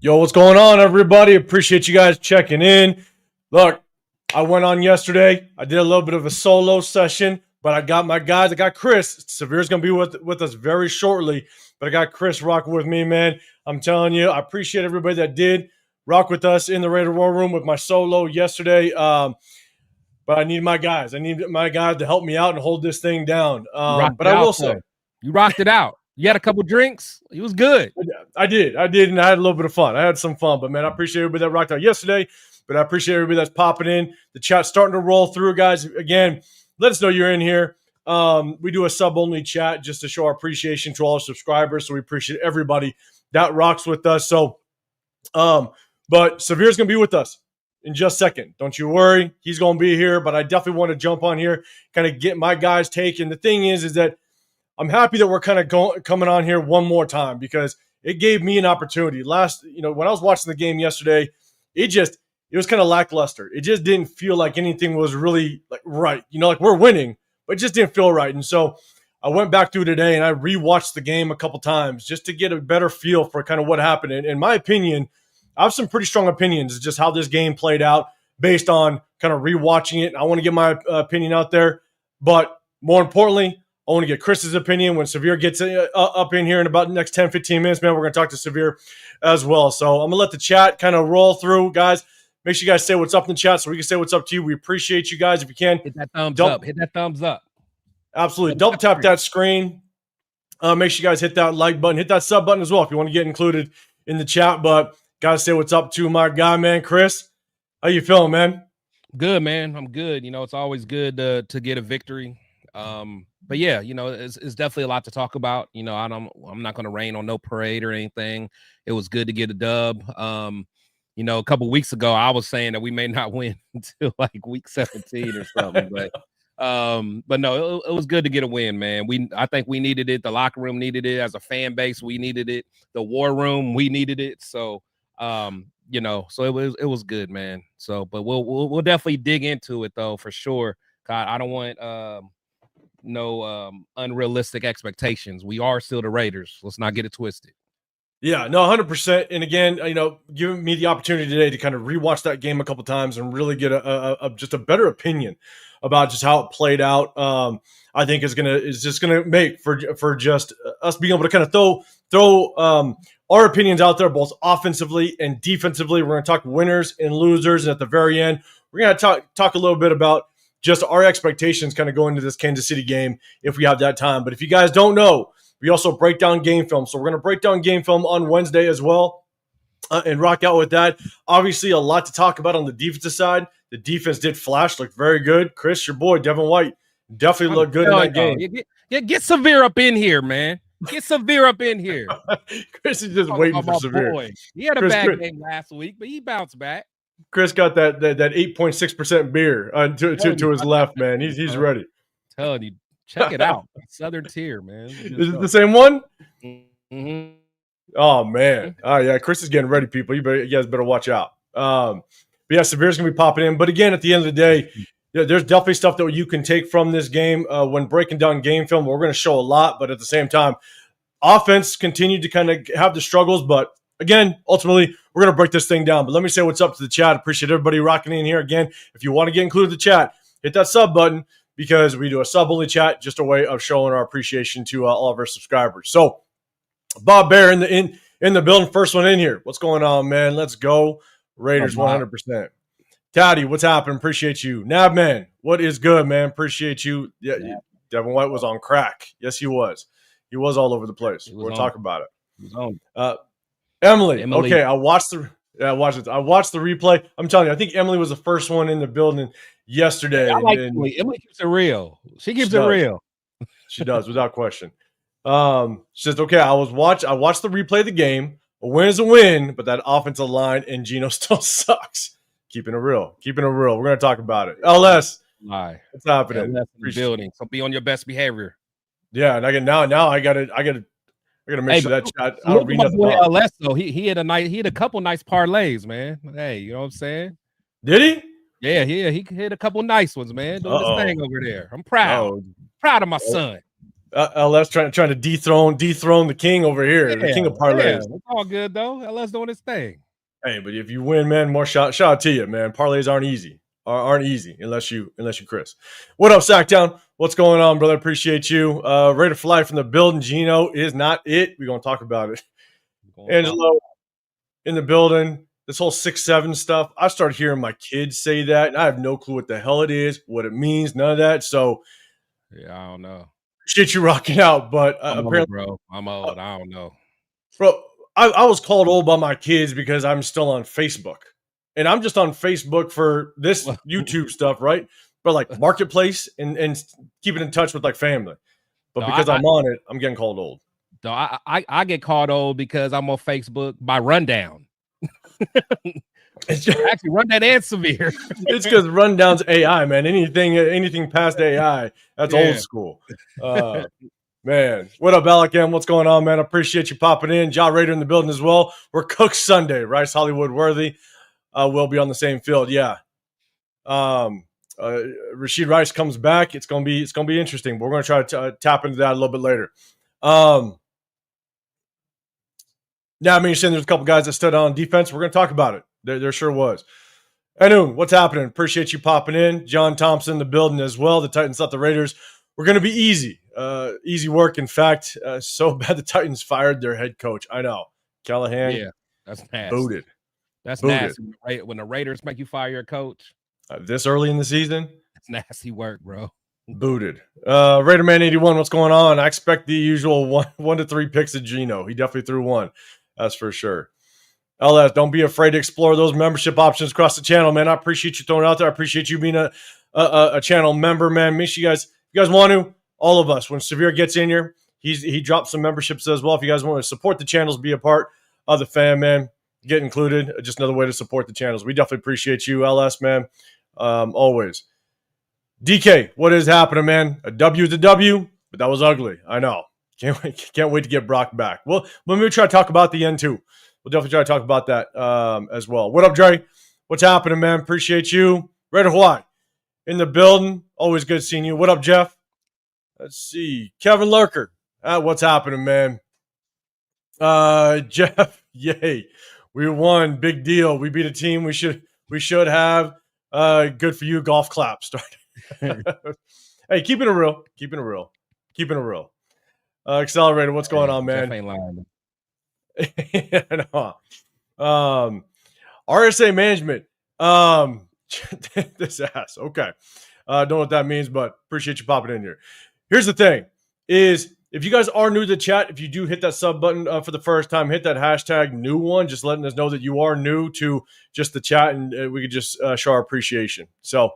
Yo, what's going on, everybody? Appreciate you guys checking in. Look, I went on yesterday. I did a little bit of a solo session, but I got my guys. I got Chris. Severe's going to be with us very shortly, but I got Chris rocking with me, man. I'm telling you, I appreciate everybody that did rock with us in the Raider War Room with my solo yesterday. But I need my guys. I need my guys to help me out and hold this thing down. But I will say, you rocked it out. You had a couple drinks. It was good. I did, and I had a little bit of fun. I had some fun, but man, I appreciate everybody that rocked out yesterday. But I appreciate everybody that's popping in. The chat's starting to roll through, guys. Again, let us know you're in here. We do a sub-only chat just to show our appreciation to all our subscribers. So we appreciate everybody that rocks with us. So, but Severe's gonna be with us in just a second. Don't you worry, he's gonna be here. But I definitely want to jump on here, kind of get my guys' take. And the thing is that I'm happy that we're kind of coming on here one more time because it gave me an opportunity. When I was watching the game yesterday, it was kind of lackluster. It just didn't feel like anything was really right. Like we're winning, but it just didn't feel right. And so I went back through today and I rewatched the game a couple times just to get a better feel for kind of what happened. And in my opinion, I have some pretty strong opinions just how this game played out based on kind of rewatching it. I want to get my opinion out there, but more importantly, I want to get Chris's opinion when Severe gets up in here in about the next 10, 15 minutes, man. We're going to talk to Severe as well. So I'm going to let the chat kind of roll through, guys. Make sure you guys say what's up in the chat so we can say what's up to you. We appreciate you guys. If you can, hit that thumbs up. Hit that thumbs up. Absolutely. Double tap that screen. Make sure you guys hit that like button. Hit that sub button as well if you want to get included in the chat. But got to say what's up to my guy, man, Chris. How you feeling, man? Good, man. I'm good. It's always good to get a victory. But yeah, it's definitely a lot to talk about. I'm not going to rain on no parade or anything. It was good to get a dub. A couple weeks ago, I was saying that we may not win until like week 17 or something. But no, it was good to get a win, man. I think we needed it. The locker room needed it. As a fan base, we needed it. The war room, we needed it. So, so it was good, man. So, but we'll definitely dig into it though for sure. God, I don't want no unrealistic expectations. We are still the Raiders. Let's not get it twisted. Yeah, no, 100%. And again, giving me the opportunity today to kind of rewatch that game a couple times and really get just a better opinion about just how it played out. I think is just gonna make for just us being able to kind of throw our opinions out there, both offensively and defensively. We're gonna talk winners and losers, and at the very end, we're gonna talk a little bit about just our expectations kind of going into this Kansas City game if we have that time. But if you guys don't know, we also break down game film. So we're going to break down game film on Wednesday as well and rock out with that. Obviously, a lot to talk about on the defensive side. The defense did flash, looked very good. Chris, your boy, Devin White, definitely looked good in that game. Get Severe up in here, man. Get Severe up in here. Chris is just waiting for Severe. Boy. He had a bad game last week, but he bounced back. Chris got that 8.6% beer to his left, man. He's ready. Telling you, check it out. Southern Tier, man. Is it the same one? Mm-hmm. Oh man. Oh yeah, Chris is getting ready, people. You guys better watch out. But yeah, Severe's gonna be popping in. But again, at the end of the day, there's definitely stuff that you can take from this game when breaking down game film. We're going to show a lot, but at the same time, offense continued to kind of have the struggles. But again, ultimately, we're going to break this thing down. But let me say what's up to the chat. Appreciate everybody rocking in here. Again, if you want to get included in the chat, hit that sub button because we do a sub-only chat, just a way of showing our appreciation to all of our subscribers. So, Bob Bear in the building, first one in here. What's going on, man? Let's go. Raiders 100%. Taddy, what's happening? Appreciate you. Nabman, what is good, man? Appreciate you. Yeah, Devin White was on crack. Yes, he was. He was all over the place. We'll talk about it. He was on. Emily. Okay, I watched the replay. I'm telling you, I think Emily was the first one in the building yesterday. I like Emily. Emily keeps it real. She keeps it real. She does, without question. She says, okay, I watched the replay of the game. A win is a win, but that offensive line and Geno still sucks. Keeping it real. We're going to talk about it. LS. What's happening? LS building. So be on your best behavior. Yeah, and I gotta make sure that chat. I don't read nothing about LS though. He had a couple nice parlays, man. Hey, you know what I'm saying? Did he? Yeah, he hit a couple nice ones, man. Doing his thing over there. I'm proud. Proud of my son. LS trying to dethrone the king over here, the king of parlays. It's all good though. LS doing his thing. Hey, but if you win, man, more shout out to you, man. Parlays aren't easy. Aren't easy unless you Chris. What up, Sacktown? What's going on, brother? Appreciate you. Raider for life in the building. Gino is not it. We're gonna talk about it. Angelo in the building. This whole 6-7 stuff. I started hearing my kids say that, and I have no clue what the hell it is, what it means, none of that. So yeah, I don't know. Shit, you rocking out, but apparently, old, bro. I'm old. I don't know, bro. I was called old by my kids because I'm still on Facebook, and I'm just on Facebook for this YouTube stuff, right? But like marketplace and keeping in touch with like family. But because I'm on it, I'm getting called old. No, I get called old because I'm on Facebook by Rundown. Actually, Rundown and Severe. It's because Rundown's AI, man. Anything past AI, that's old school. Man, what up, Alec M? What's going on, man? I appreciate you popping in. RAIDER in the building as well. We're Cook Sunday. Rice Hollywood Worthy will be on the same field. Yeah. Rashid Rice comes back. It's gonna be interesting. But we're gonna try to tap into that a little bit later. Yeah, I mean, you're saying there's a couple guys that stood on defense. We're gonna talk about it. There sure was. Anyway, what's happening? Appreciate you popping in. John Thompson in the building as well. The Titans thought the Raiders were going to be easy. Easy work. In fact, so bad the Titans fired their head coach. I know. Callahan. Yeah, that's nasty. Booted. That's nasty. When the Raiders make you fire your coach. This early in the season? It's nasty work, bro. Booted. Raiderman 81, what's going on? I expect the usual one to three picks of Gino. He definitely threw one. That's for sure. LS, don't be afraid to explore those membership options across the channel, man. I appreciate you throwing it out there. I appreciate you being a channel member, man. Make sure you guys want to, all of us, when Severe gets in here, he drops some memberships as well. If you guys want to support the channels, be a part of the fam, man, get included. Just another way to support the channels. We definitely appreciate you, LS, man. Always. DK, what is happening, man? A W is a W, but that was ugly. I know. Can't wait to get Brock back. Well, let me try to talk about the end too. We'll definitely try to talk about that as well. What up, Dre? What's happening, man? Appreciate you. Raider Hawaii in the building. Always good seeing you. What up, Jeff? Let's see. Kevin Lurker. What's happening, man? Jeff, yay. We won. Big deal. We beat a team we should have. Good for you. Golf clap. Starting. Hey, keeping it real. Keeping it real. Accelerator, what's going on, man? Jeff ain't lying. RSA management. This ass. Okay. Don't know what that means, but appreciate you popping in here. Here's the thing is, if you guys are new to the chat, if you do hit that sub button for the first time, hit that hashtag new one, just letting us know that you are new to just the chat, and we could just show our appreciation. So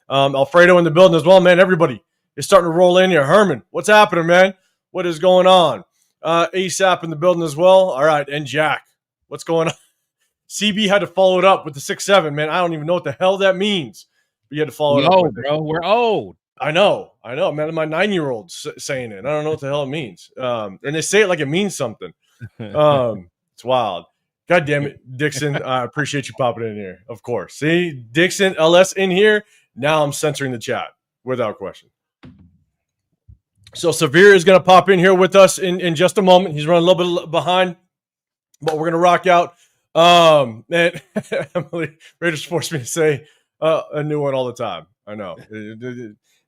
Alfredo in the building as well, man. Everybody is starting to roll in here. Herman, what's happening, man? What is going on? ASAP in the building as well. All right. And Jack, what's going on? CB had to follow it up with the 6-7, man. I don't even know what the hell that means. But you had to follow it up. Old, bro. We're old. I know. Man, my 9-year-old saying it. I don't know what the hell it means. And they say it like it means something. It's wild. God damn it, Dixon. I appreciate you popping in here. Of course. See, Dixon, LS in here. Now I'm censoring the chat without question. So Severe is going to pop in here with us in just a moment. He's running a little bit behind, but we're going to rock out. And Emily, Raiders forced me to say a new one all the time. I know.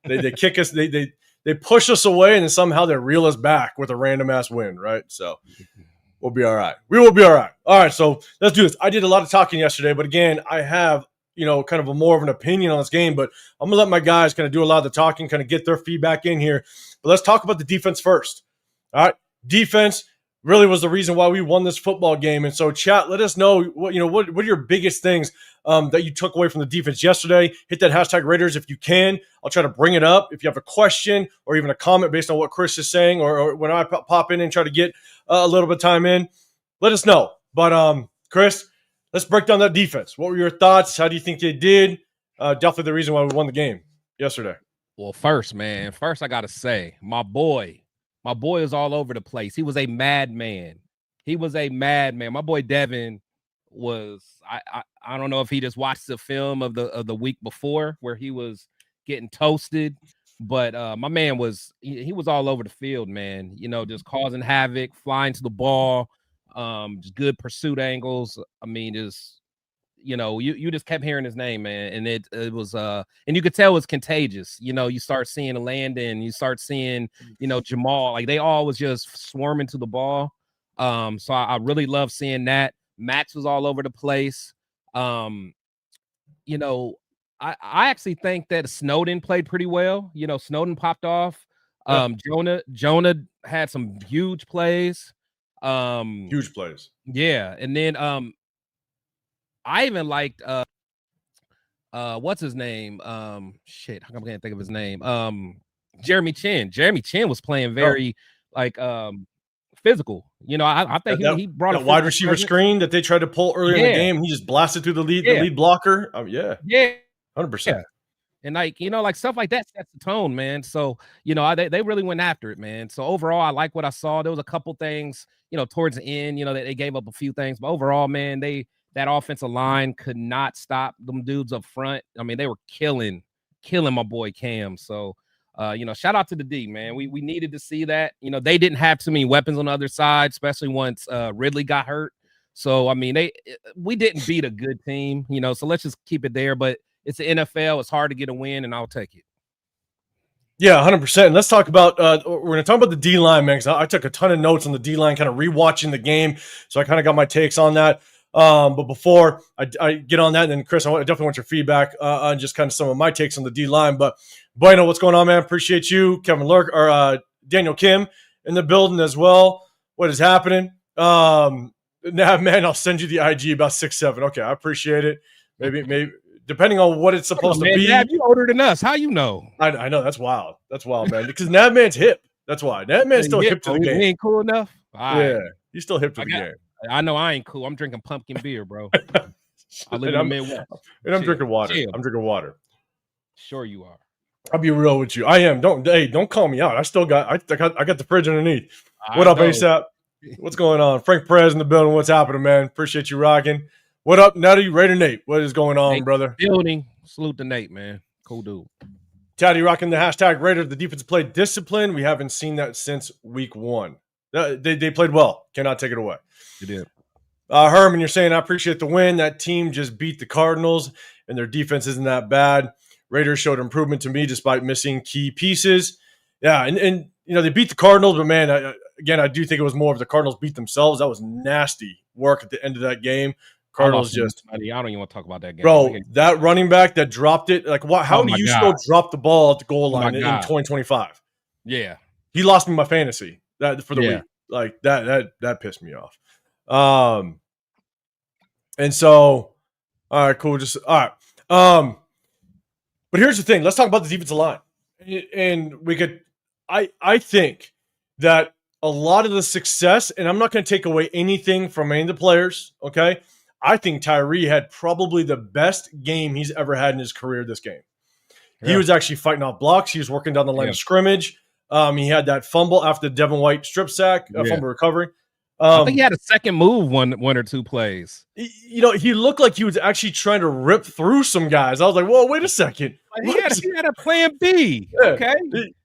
They kick us. They push us away, and then somehow they reel us back with a random-ass win, right? So we'll be all right. We will be all right. All right, so let's do this. I did a lot of talking yesterday, but again, I have kind of more of an opinion on this game, but I'm going to let my guys kind of do a lot of the talking, kind of get their feedback in here. But let's talk about the defense first. All right. Defense really was the reason why we won this football game. And so, chat, let us know what are your biggest things that you took away from the defense yesterday. Hit that hashtag Raiders if you can. I'll try to bring it up. If you have a question or even a comment based on what Chris is saying, or when I pop in and try to get a little bit of time in, let us know. But Chris, let's break down that defense. What were your thoughts? How do you think they did? Definitely the reason why we won the game yesterday. Well, first I got to say, my boy is all over the place. He was a madman. My boy Devin was, I don't know if he just watched the film of the week before where he was getting toasted, But my man he was all over the field, man. You know, just causing havoc, flying to the ball, just good pursuit angles. I mean, just you know, you just kept hearing his name, man, and it was and you could tell it was contagious. You know, you start seeing Landon, you start seeing, you know, Jamal, like they all was just swarming to the ball. So I really love seeing that. Max was all over the place. You know, I actually think that Snowden played pretty well. You know, Snowden popped off. Jonah had some huge plays. Huge plays. Yeah, and then I even liked what's his name? Shit, how come I can't think of his name? Jeremy Chin. Jeremy Chin was playing very like physical. You know, I think he brought a wide receiver screen that they tried to pull earlier in the game. He just blasted through the lead blocker. Yeah. 100%. And like, you know, like stuff like that sets the tone, man. So, you know, they really went after it, man. So overall, I like what I saw. There was a couple things, you know, towards the end, you know, they gave up a few things, but overall, man, that offensive line could not stop them dudes up front. I mean, they were killing my boy Cam. So, you know, shout out to the D, man. We needed to see that. You know, they didn't have too many weapons on the other side, especially once Ridley got hurt. So, I mean, we didn't beat a good team, you know, so let's just keep it there. But it's the NFL. It's hard to get a win, and I'll take it. Yeah, 100%. And let's talk about we're going to talk about the D-line, man, because I took a ton of notes on the D-line, kind of rewatching the game. So I kind of got my takes on that. But before I get on that, and then Chris, I definitely want your feedback on just kind of some of my takes on the D-line. But Bueno, what's going on, man? Appreciate you. Kevin Lurk or Daniel Kim in the building as well. What is happening? Nah, man, I'll send you the IG about 6'7". Okay, I appreciate it. Maybe depending on what it's supposed to be. Nab, you older than us. How you know? I know. That's wild. That's wild, man. Because Nab man's hip. That's why. Nab man's still hip to the game. He ain't cool enough? Yeah, he's still hip to the game. I know I ain't cool. I'm drinking pumpkin beer, bro. I live in the Midwest. And I'm drinking water. I'm drinking water. Sure you are. I'll be real with you. I am. Don't call me out. I got the fridge underneath. What up, ASAP? What's going on? Frank Perez in the building. What's happening, man? Appreciate you rocking. What up, Nutty? Raider Nate. What is going on, brother? Building. Salute to Nate, man. Cool dude. Taddy rocking the hashtag Raider. The defense played discipline. We haven't seen that since week 1. They played well. Cannot take it away. You did. Herman, you're saying I appreciate the win. That team just beat the Cardinals, and their defense isn't that bad. Raiders showed improvement to me despite missing key pieces. Yeah, and you know, they beat the Cardinals, but man, I do think it was more of the Cardinals beat themselves. That was nasty work at the end of that game. Cardinals just I don't even want to talk about that game. Bro, that running back that dropped it, like how do you still drop the ball at the goal line in 2025? Yeah. He lost me my fantasy for the week. Like that pissed me off. And so all right, cool. Just all right. But here's the thing. Let's talk about the defensive line. And we could I think that a lot of the success, and I'm not going to take away anything from any of the players, okay? I think Tyree had probably the best game he's ever had in his career this game. Yeah. He was actually fighting off blocks. He was working down the line of scrimmage. He had that fumble after the Devin White strip sack, fumble recovery. I think he had a second move one or two plays. You know, he looked like he was actually trying to rip through some guys. I was like, whoa, wait a second. He had a plan B. Yeah, okay.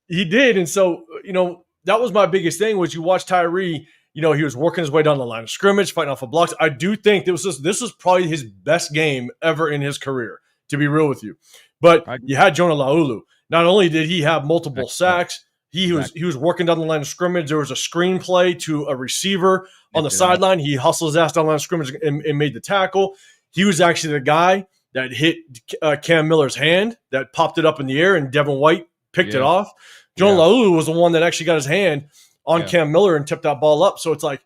He did. And so, you know, that was my biggest thing was you watch Tyree, you know, he was working his way down the line of scrimmage, fighting off of blocks. I do think this was probably his best game ever in his career, to be real with you. But you had Jonah Laulu. Not only did he have multiple sacks, he was working down the line of scrimmage. There was a screenplay to a receiver on the sideline. He hustled his ass down the line of scrimmage and made the tackle. He was actually the guy that hit Cam Miller's hand that popped it up in the air, and Devin White picked it off. Jonah Laulu was the one that actually got his hand on Cam Miller and tipped that ball up. So it's like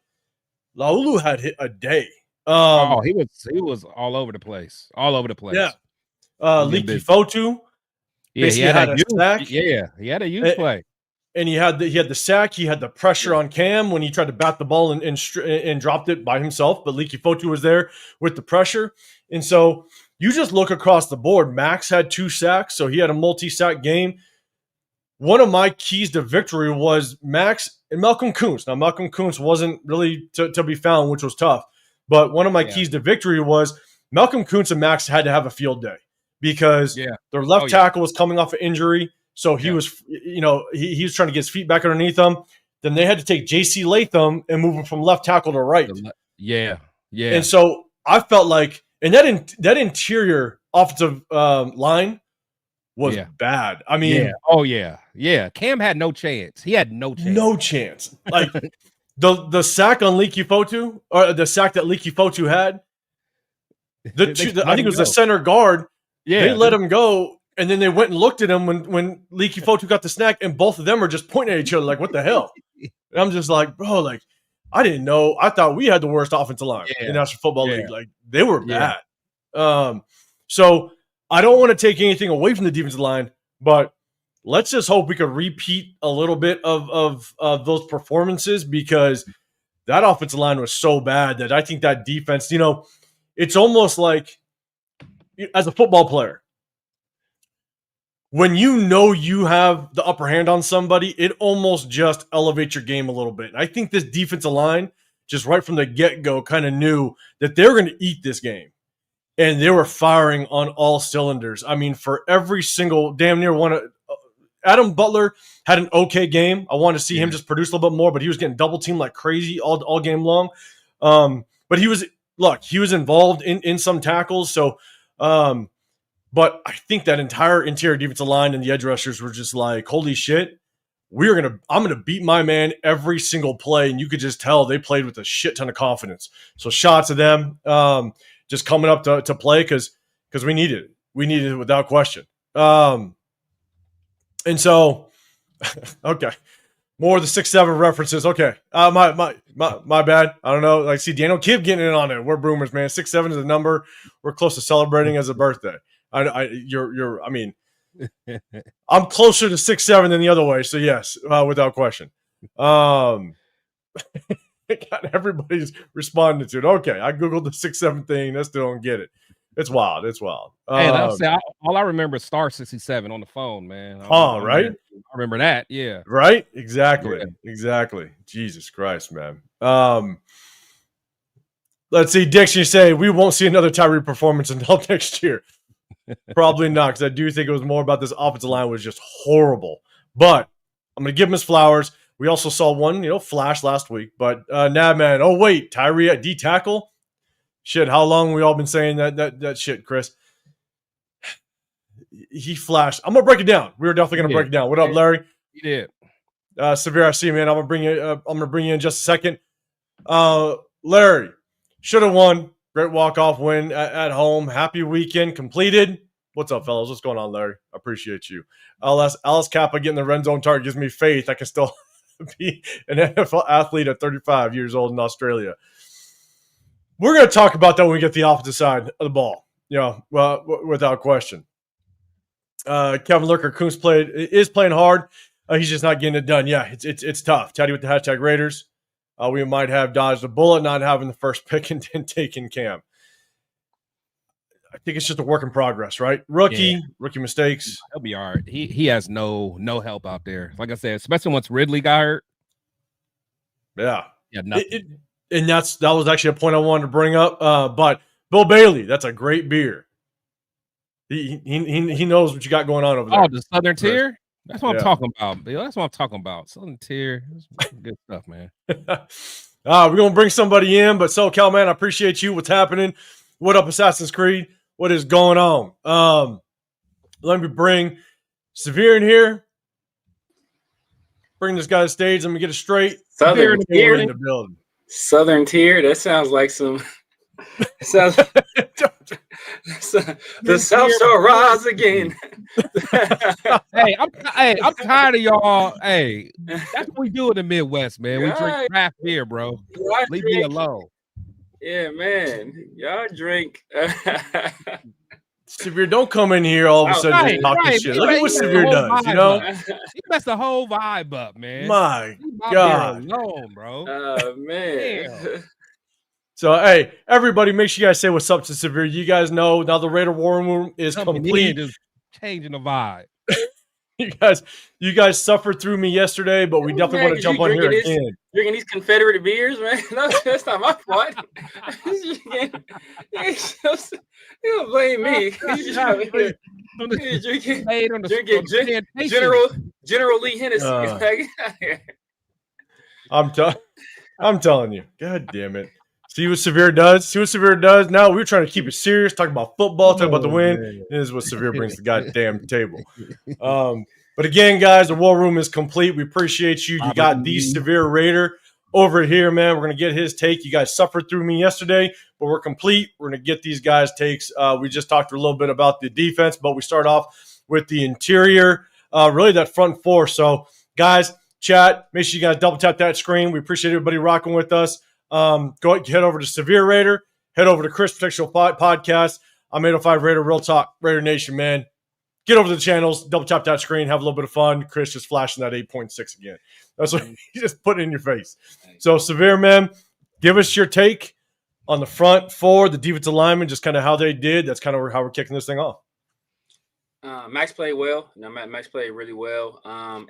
Laulu had hit a day. He was all over the place. All over the place. Yeah. Leaky Fotu. Yeah, he had a sack. Yeah, he had a huge play. And he had the sack. He had the pressure on Cam when he tried to bat the ball and dropped it by himself. But Leaky Fotu was there with the pressure. And so you just look across the board. Max had 2 sacks, so he had a multi-sack game. One of my keys to victory was Max and Malcolm Kuntz. Now, Malcolm Kuntz wasn't really to be found, which was tough. But one of my keys to victory was Malcolm Kuntz and Max had to have a field day because their left tackle was coming off an injury. So he was, he was trying to get his feet back underneath him. Then they had to take J.C. Latham and move him from left tackle to right. Yeah. And so I felt like, and that interior offensive line was bad. I mean, Cam had no chance. He had no chance. No chance. Like the sack on Leaky Fotu, or the sack that Leaky Fotu had. I think it was the center guard. Yeah, they let him go. And then they went and looked at him when Leaky Fotu got the snack, and both of them are just pointing at each other like, what the hell? And I'm just like, bro, like, I didn't know. I thought we had the worst offensive line in National Football League. Like, they were bad. So I don't want to take anything away from the defensive line, but let's just hope we can repeat a little bit of those performances, because that offensive line was so bad that I think that defense, it's almost like, as a football player, when you have the upper hand on somebody, it almost just elevates your game a little bit. I think this defensive line, just right from the get-go, kind of knew that they were going to eat this game. And they were firing on all cylinders. I mean, for every single damn near one. Adam Butler had an okay game. I wanted to see him just produce a little bit more, but he was getting double-teamed like crazy all game long. But he was involved in some tackles. So, but I think that entire interior defensive line and the edge rushers were just like, holy shit, I'm gonna beat my man every single play. And you could just tell they played with a shit ton of confidence. So shots of them just coming up to play because we needed it. We needed it without question. And so, okay, more of the 6'7" references. Okay, my bad. I don't know. Like, see, Daniel Kibb getting in on it. We're boomers, man. 6'7" is a number we're close to celebrating as a birthday. I mean, I'm closer to 6'7" than the other way. So yes, without question. God, everybody's responding to it. Okay, I googled the 6'7" thing. I still don't get it. It's wild. It's wild. Hey, all I remember is star 67 on the phone, man. Right? I remember that. Yeah. Right? Exactly. Yeah. Exactly. Jesus Christ, man. Let's see. Dixon, you say we won't see another Tyree performance until next year. Probably not, because I do think it was more about this offensive line was just horrible. But I'm going to give him his flowers. We also saw one, flash last week. But man. Oh, wait. Tyree at D tackle? Shit, how long have we all been saying that shit, Chris? He flashed. I'm going to break it down. We're definitely going to break it down. What up, Larry? He did. Severe, I see you, man. I'm going to bring you in just a second. Larry, should have won. Great walk-off win at home. Happy weekend completed. What's up, fellas? What's going on, Larry? I appreciate you. Alice Kappa getting the red zone target gives me faith I can still be an NFL athlete at 35 years old in Australia. We're going to talk about that when we get the opposite side of the ball. Without question. Kevin Lurker-Coombs is playing hard. He's just not getting it done. Yeah, it's tough. Teddy with the hashtag Raiders. We might have dodged a bullet not having the first pick and then taking Cam. I think it's just a work in progress, right? Rookie mistakes. He'll be all right. He has no help out there. Like I said, especially once Ridley got hurt. Yeah. Nothing. That was actually a point I wanted to bring up. But Bill Bailey, that's a great beer. He knows what you got going on over there. Oh, the Southern Tier? That's what I'm talking about, Bill. That's what I'm talking about. Southern Tier. That's good stuff, man. We're going to bring somebody in, but SoCal, man, I appreciate you. What's happening? What up, Assassin's Creed? What is going on? Let me bring Severe in here. Bring this guy to the stage. Let me get it straight. Southern Tier in the building. Southern Tier. That sounds like some. Sounds. The South Shore rise again. Hey, I'm tired of y'all. Hey, that's what we do in the Midwest, man. We drink craft beer, bro. Leave me alone. Yeah, man. Y'all drink. Severe, don't come in here all of a sudden just talking shit. Look at what Severe does, He messed the whole vibe up, man. My God. Alone, bro. Oh, man. Damn. So, hey, everybody, make sure you guys say what's up to Severe. You guys know now the Raider War Room is complete. Just changing the vibe. you guys suffered through me yesterday, but we definitely want to jump on here again. Drinking these Confederate beers, man. No, that's not my fault. You don't blame me. Drinking General Lee Hennessy. I'm telling you. God damn it. See what Severe does? Now we're trying to keep it serious, talk about football, talk about the win. Man. This is what Severe brings to the goddamn table. But again, guys, the war room is complete. We appreciate you. You got the Severe Raider over here, man. We're going to get his take. You guys suffered through me yesterday, but we're complete. We're going to get these guys' takes. We just talked a little bit about the defense, but we start off with the interior, really that front four. So, guys, chat, make sure you guys double tap that screen. We appreciate everybody rocking with us. Head over to Severe Raider. Head over to Chris Protection Podcast. I'm 805 Raider, Real Talk, Raider Nation, man. Get over to the channels, double tap that screen, have a little bit of fun. Chris just flashing that 8.6 again. That's what he just put in your face. So, Severe, man, give us your take on the front four, the defensive linemen, just kind of how they did. That's kind of how we're kicking this thing off. Max played well. Max played really well.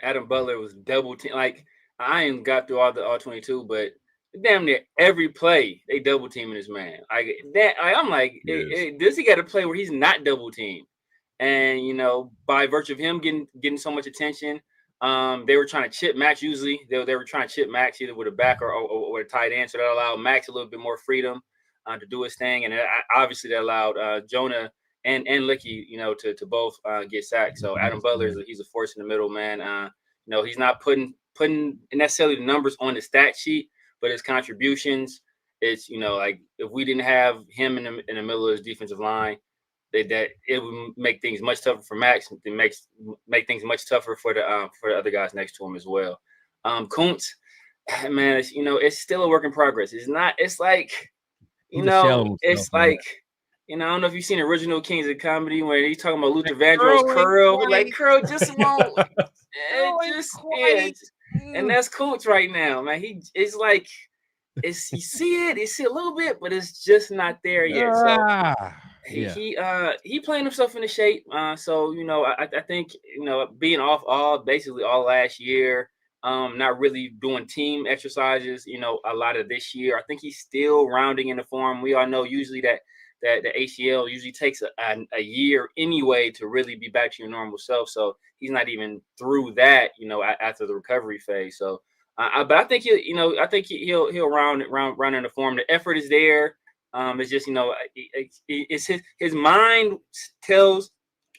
Adam Butler was double team. Like, I ain't got through all 22, but damn near every play they double teaming this man. I'm like, does he got to play where he's not double teamed? And by virtue of him getting so much attention, they were trying to chip Max. Usually, they were trying to chip Max either with a back or a tight end, so that allowed Max a little bit more freedom to do his thing, and obviously that allowed Jonah and Licky, to both get sacked. So Adam Butler he's a force in the middle, man. He's not putting necessarily the numbers on the stat sheet, but his contributions, it's like if we didn't have him in the middle of his defensive line, that it would make things much tougher for Max. It make things much tougher for the other guys next to him as well. Kuntz, man, it's still a work in progress. It's not. It's like it's like. I don't know if you've seen Original Kings of Comedy when he's talking about Luther Vandross curl. Like curl just won't. And that's Kuntz right now, man. It's like you see it, a little bit, but it's just not there yet. So he playing himself into shape. So I think being off basically all last year, not really doing team exercises. A lot of this year, I think he's still rounding in the form. We all know usually that the ACL usually takes a year anyway to really be back to your normal self. So he's not even through that, after the recovery phase. So, but I think he'll round in the form. The effort is there. It's just it's his mind tells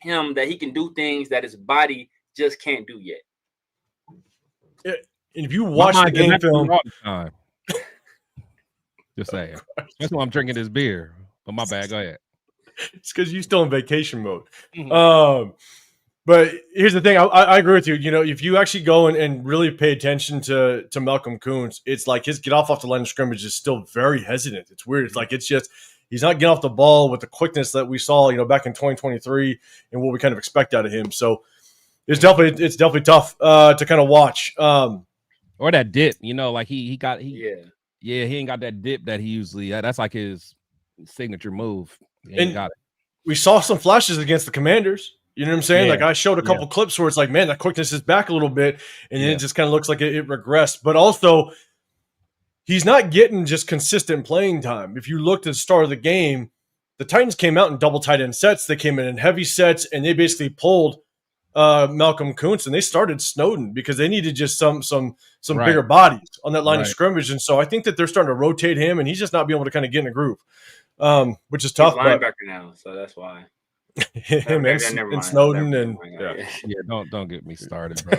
him that he can do things that his body just can't do yet. And if you watch the game film, just saying, that's why I'm drinking this beer. But my bad, go ahead. It's because you're still in vacation mode. Mm-hmm. But here's the thing. I agree with you. If you actually go and really pay attention to Malcolm Kuntz, it's like his get off the line of scrimmage is still very hesitant. It's weird. It's like he's not getting off the ball with the quickness that we saw, back in 2023 and what we kind of expect out of him. So it's definitely tough to kind of watch. Or that dip, like he ain't got that dip that he usually. That's like his signature move. And got it. We saw some flashes against the Commanders. You know what I'm saying? Like I showed a couple clips where it's like, man, that quickness is back a little bit, and then it just kind of looks like it regressed. But also, he's not getting just consistent playing time. If you looked at the start of the game, the Titans came out in double tight end sets. They came in heavy sets, and they basically pulled Malcolm Kuntz, and they started Snowden because they needed just some bigger bodies on that line of scrimmage. And so I think that they're starting to rotate him, and he's just not being able to kind of get in a groove, which is tough. He's linebacker now, so that's why. Him and Snowden and don't get me started, bro.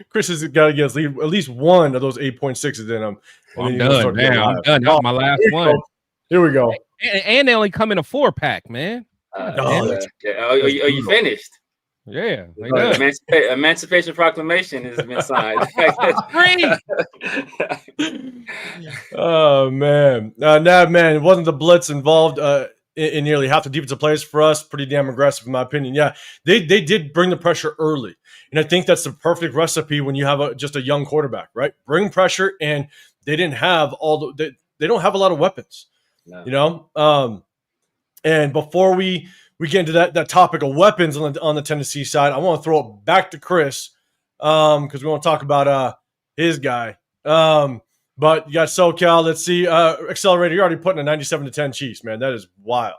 Chris has got to get at least one of those 8.6s in him. I'm done, man. I'm done. That was my last one. Here we go. And they only come in a 4-pack, man. Are you finished? Yeah. Emancipation Proclamation has been signed. Oh, man. Man, it wasn't the blitz involved in nearly half the defensive plays for us. Pretty damn aggressive, in my opinion. Yeah, they did bring the pressure early. And I think that's the perfect recipe when you have just a young quarterback, right? Bring pressure, and they didn't have they don't have a lot of weapons, And before we we get into that topic of weapons on the Tennessee side, I want to throw it back to Chris because we want to talk about his guy. But you got SoCal. Let's see. Accelerator, you're already putting a 97-10 Chiefs, man. That is wild.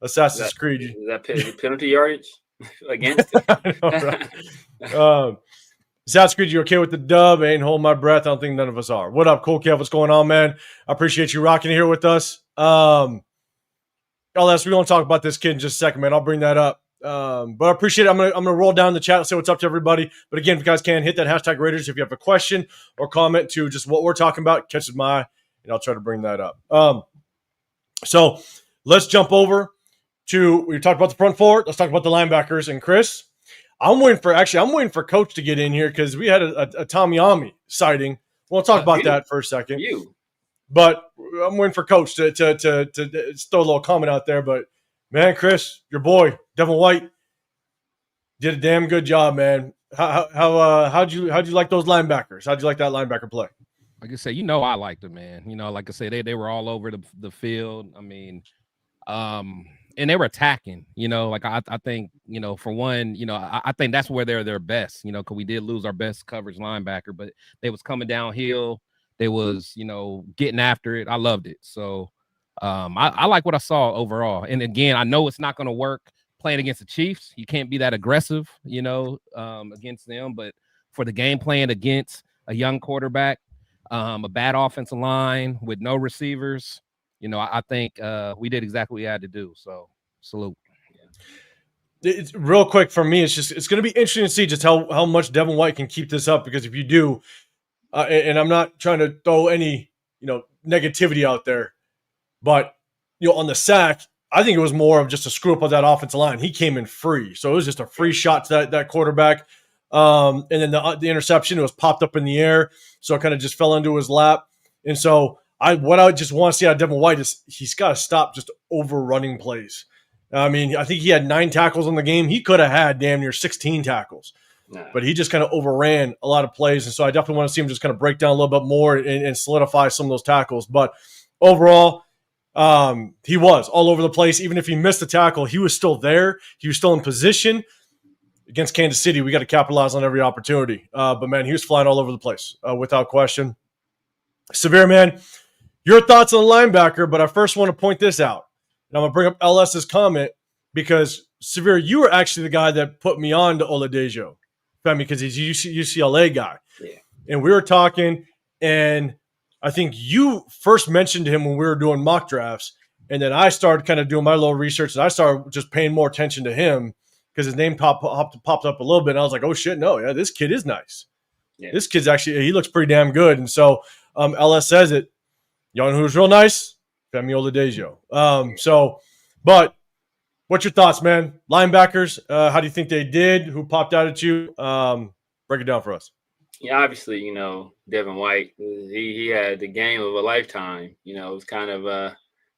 Assassin's Creed. Is that penalty yardage against it? Assassin's Creed, you okay with the dub? I ain't holding my breath. I don't think none of us are. What up, Cool Kev? What's going on, man? I appreciate you rocking here with us. LS, we're going to talk about this kid in just a second, man. I'll bring that up. But I appreciate it. I'm gonna roll down the chat and say what's up to everybody. But again, if you guys can, hit that hashtag Raiders if you have a question or comment to just what we're talking about, catches my, and I'll try to bring that up. So let's jump over to, we talked about the front four. Let's talk about the linebackers. And Chris, I'm waiting for Coach to get in here because we had a Tommy Ami sighting. We'll talk about that for a second. But I'm waiting for Coach to throw a little comment out there. But man, Chris, your boy Devin White did a damn good job, man. How'd you like those linebackers? How'd you like that linebacker play? Like I said, I liked them, man. Like I said, they were all over the field. I mean, and they were attacking. Like I think, for one, I think that's where they're their best. Because we did lose our best coverage linebacker, but they was coming downhill. They was, getting after it. I loved it. So I like what I saw overall. And again, I know it's not going to work playing against the Chiefs. You can't be that aggressive, against them. But for the game plan against a young quarterback, a bad offensive line with no receivers, I think we did exactly what we had to do. So salute. It's real quick for me. It's going to be interesting to see just how much Devin White can keep this up, because if you do, and I'm not trying to throw any, negativity out there, but, on the sack, I think it was more of just a screw up of that offensive line. He came in free. So it was just a free shot to that quarterback. And then the interception, it was popped up in the air. So it kind of just fell into his lap. And so what I just want to see out of Devin White is he's got to stop just overrunning plays. I mean, I think he had 9 tackles in the game. He could have had damn near 16 tackles. But he just kind of overran a lot of plays. And so I definitely want to see him just kind of break down a little bit more and solidify some of those tackles. But overall, he was all over the place. Even if he missed the tackle, he was still there. He was still in position. Against Kansas City, we got to capitalize on every opportunity. But, man, he was flying all over the place without question. Severe, man, your thoughts on the linebacker, but I first want to point this out. And I'm going to bring up LS's comment because, Severe, you were actually the guy that put me on to Oladejo. Because he's a UCLA guy. Yeah. And we were talking, and I think you first mentioned him when we were doing mock drafts, and then I started kind of doing my little research, and I started just paying more attention to him because his name popped up a little bit, and I was like, oh, shit, no, yeah, this kid is nice. Yeah. This kid's actually – he looks pretty damn good. And so LS says it. You know who's real nice? Femi Oladejo. But – what's your thoughts, man? Linebackers, how do you think they did? Who popped out at you? Break it down for us. Yeah, obviously, Devin White, he had the game of a lifetime. It was kind of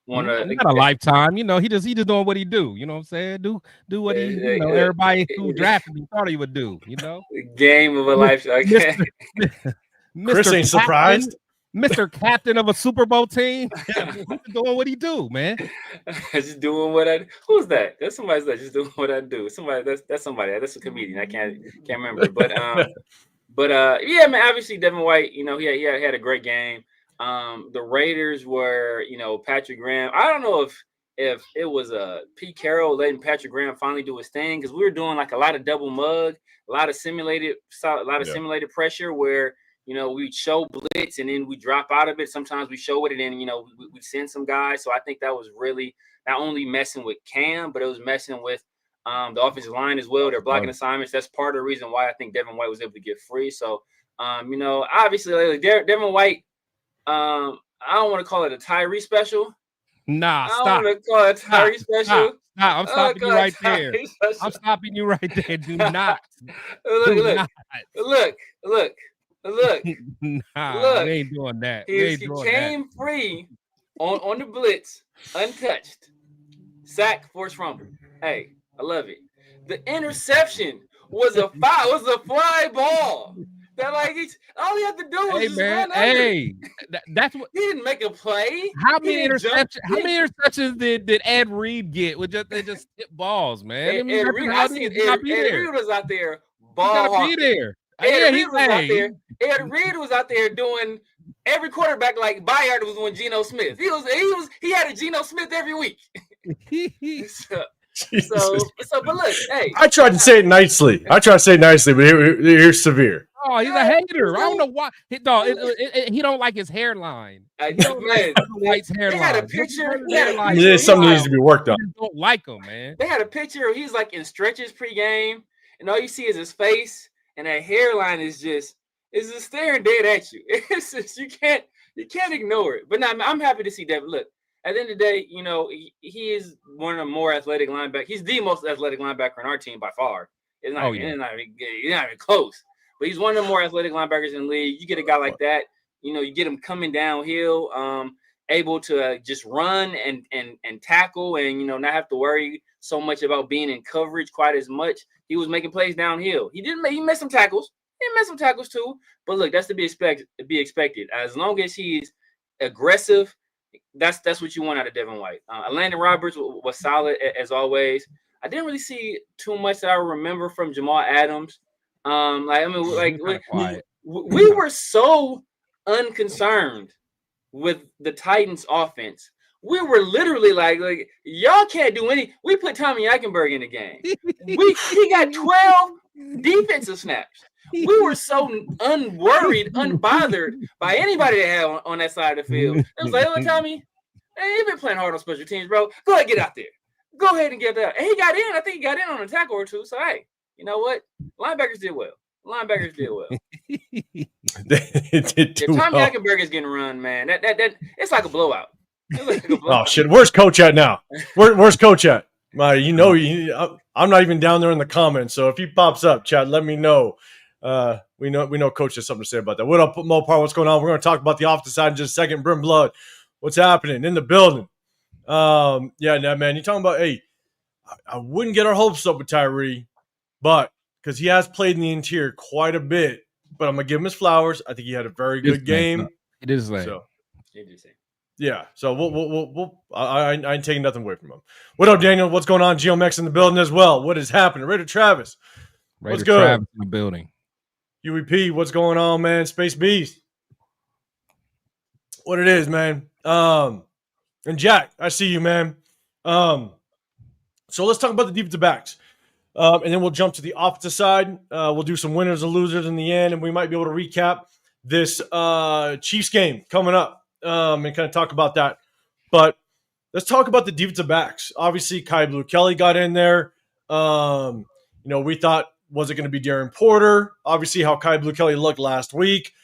not a lifetime. He just doing what he do. You know what I'm saying? Do what he, everybody who drafted him thought he would do. The game of a lifetime. Okay. Chris ain't surprised. Mr. Captain of a Super Bowl team, he's doing what he do, man. Just doing what I. Who's that? That's somebody that's just doing what I do. That's somebody. That's a comedian. I can't remember. But yeah, man. Obviously, Devin White. He had a great game. The Raiders were, Patrick Graham. I don't know if it was Pete Carroll letting Patrick Graham finally do his thing, because we were doing like a lot of double mug, a lot of simulated pressure where. We show blitz and then we drop out of it. Sometimes we show it and then, we send some guys. So I think that was really not only messing with Cam, but it was messing with the offensive line as well. They're blocking assignments. That's part of the reason why I think Devin White was able to get free. So, obviously, Devin White, I don't want to call it a Tyree special. Nah, stop. I don't want to call it a Tyree special. Stop. I'm stopping you right there. I'm stopping you right there. Do not. Look. Look, we ain't doing that. He came free on the blitz, untouched. Sack, forced fumble. Hey, I love it. The interception was a fly ball. That like all he had to do was Hey just man, run under. hey, that's what. He didn't make a play. How He many didn't jump. interceptions? How many interceptions did Ed Reed get with just skip balls, man? I mean, Ed that's Reed, just I how it seen is. You gotta be Ed there. Reed was out there You ball gotta be hawking. there. Ed Yeah, Reed was out there. Ed Reed was out there doing every quarterback like Bayard was doing Geno Smith. He had a Geno Smith every week. But look, hey. I tried to say it nicely. But here's Severe. Oh, he's a hater. I don't know why. He don't like his hairline. He don't like White's hairline. They had a picture. Something needs to be worked on. Don't like him, man. They had a picture. He's like in stretches pregame, and all you see is his face, and that hairline is just staring dead at you. It's just, you can't ignore it. But I'm happy to see Devin. Look, at the end of the day, he is one of the more athletic linebackers. He's the most athletic linebacker on our team by far. It's not even close. But he's one of the more athletic linebackers in the league. You get a guy like that, you get him coming downhill, able to just run and tackle, and not have to worry so much about being in coverage quite as much. He was making plays downhill. He missed some tackles. He missed some tackles too. But look, that's to be expected. As long as he's aggressive, that's what you want out of Devin White. Landon Roberts was solid as always. I didn't really see too much that I remember from Jamal Adams. We were so unconcerned with the Titans offense. We were literally like y'all can't do any. We put Tommy Eichenberg in the game. He got 12 defensive snaps. We were so unworried, unbothered by anybody that had on that side of the field. It was like, oh, Tommy, hey, you've been playing hard on special teams, bro. Go ahead, get out there. Go ahead and get that. And he got in. I think he got in on a tackle or two. So, hey, you know what? Linebackers did well. If Tommy Eichenberg is getting run, man, that it's like a blowout. Oh shit! Where's Coach at now? Where's Coach at? I'm not even down there in the comments. So if he pops up, chat, let me know. We know Coach has something to say about that. What up, Mopar? What's going on? We're going to talk about the offensive side in just a second. Brim Blood, what's happening in the building? Man, you're talking about. Hey, I wouldn't get our hopes up with Tyree, but because he has played in the interior quite a bit. But I'm gonna give him his flowers. I think he had a very good game. It is like so. Yeah, so I ain't taking nothing away from him. What up, Daniel? What's going on? GeoMex in the building as well. What is happening? Raider Travis. What's good? Travis in the building. UEP, what's going on, man? Space Beast. What it is, man. And Jack, I see you, man. So let's talk about the defensive backs. And then we'll jump to the offensive side. We'll do some winners and losers in the end, and we might be able to recap this Chiefs game coming up. And kind of talk about that. But let's talk about the defensive backs. Obviously, Kai Blue Kelly got in there. We thought, was it going to be Darren Porter? Obviously, how Kai Blue Kelly looked last week.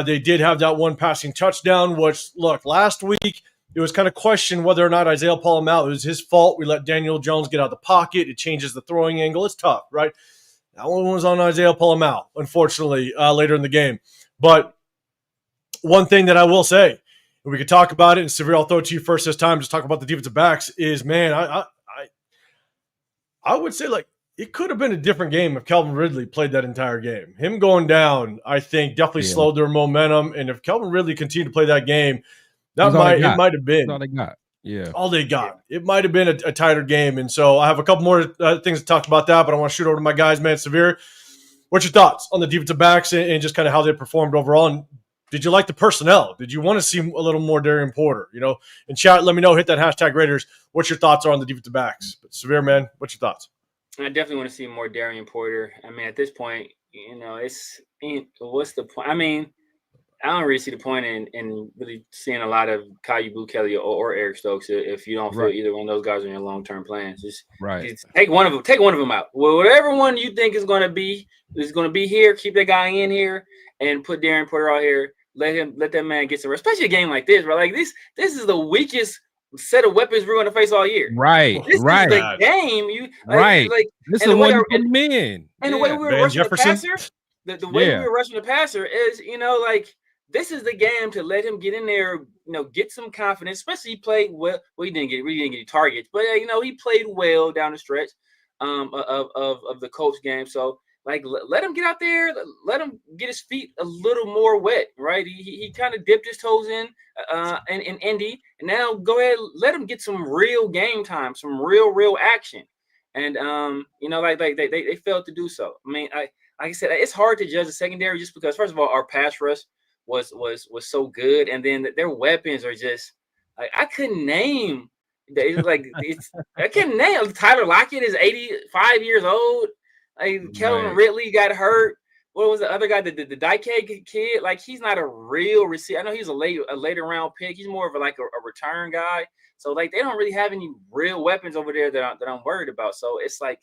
They did have that one passing touchdown, which, look, last week, it was kind of questioned whether or not Isaiah Paul-Mal, it was his fault. We let Daniel Jones get out of the pocket. It changes the throwing angle. It's tough, right? That one was on Isaiah Paul-Mal, unfortunately, later in the game. But one thing that I will say, we could talk about it, and Severe, I'll throw it to you first this time, just talk about the defensive backs, is, man, I would say, like, it could have been a different game if Calvin Ridley played that entire game. Him going down, I think, definitely slowed their momentum, and if Calvin Ridley continued to play that game, it might have been all they got. Yeah. All they got. It might have been a tighter game, and so I have a couple more things to talk about that, but I want to shoot over to my guys, man. Severe, what's your thoughts on the defensive backs and just kind of how they performed overall, and did you like the personnel? Did you want to see a little more Darren Porter? In chat, let me know. Hit that hashtag Raiders. What your thoughts are on the defensive backs? But Severe, man, what's your thoughts? I definitely want to see more Darren Porter. I mean, at this point, what's the point? I mean, I don't really see the point in really seeing a lot of Kai Blue Kelly or Eric Stokes if you don't feel either one of those guys on your long-term plans. Just take one of them. Take one of them out. Well, whatever one you think is going to be here. Keep that guy in here and put Darren Porter out here. Let that man get some rest, especially a game like this, bro. Like this is the weakest set of weapons we're going to face all year. Right. This is the game. This is the one you put him in. And the way we were rushing the passer, the way we were rushing the passer is, this is the game to let him get in there, get some confidence. Especially he played well. Well, he didn't get any targets, but he played well down the stretch of the Colts game. So like let him get out there, let him get his feet a little more wet, right? He kind of dipped his toes in Indy, and now go ahead, let him get some real game time, some real action. And like they failed to do so. I mean, like I said, it's hard to judge the secondary just because, first of all, our pass rush was so good, and then their weapons are just like I couldn't name. I can't name. Tyler Lockett is 85 years old. Like Kelvin Ridley got hurt. What was the other guy? The Dike kid. Like he's not a real receiver. I know he's a later round pick. He's more of a return guy. So like they don't really have any real weapons over there that I'm worried about. So it's like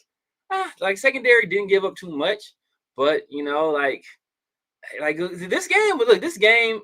secondary didn't give up too much, but like this game. But look, this game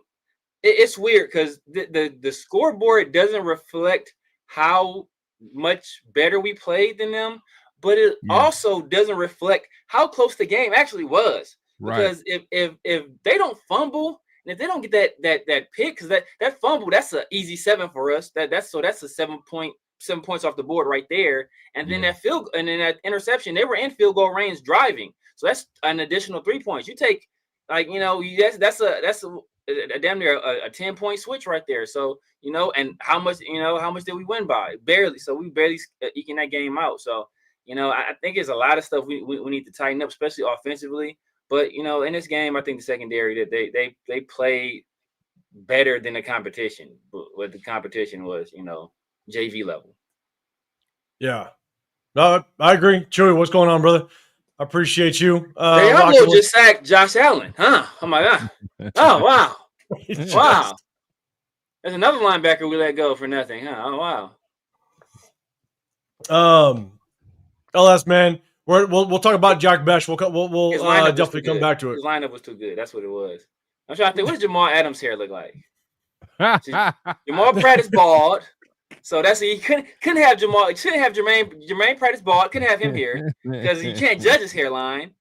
it's weird because the scoreboard doesn't reflect how much better we played than them, but it also doesn't reflect how close the game actually was. Because if they don't fumble and if they don't get that pick, because that fumble, that's an easy 7 for us. That's a 7 points off the board right there. And then that interception, they were in field goal range driving, so that's an additional 3 points. You take that's a damn near a 10-point switch right there. So and how much did we win by? Barely. So we barely eking that game out. So I think there's a lot of stuff we need to tighten up, especially offensively. But in this game, I think the secondary that they played better than the competition. What the competition was, JV level. Yeah, no, I agree. Chewy, what's going on, brother? I appreciate you. Diablo just sacked Josh Allen, huh? Oh my god! Oh wow! Wow! There's another linebacker we let go for nothing, huh? Oh wow. LS man. We'll talk about Jack Besh. We'll definitely come back to it. His lineup was too good. That's what it was. I'm trying to think. What does Jamal Adams' hair look like? Jamal Pratt is bald, so that's he couldn't have Jamal. Couldn't have Jermaine Pratt is bald. Couldn't have him here because you can't judge his hairline.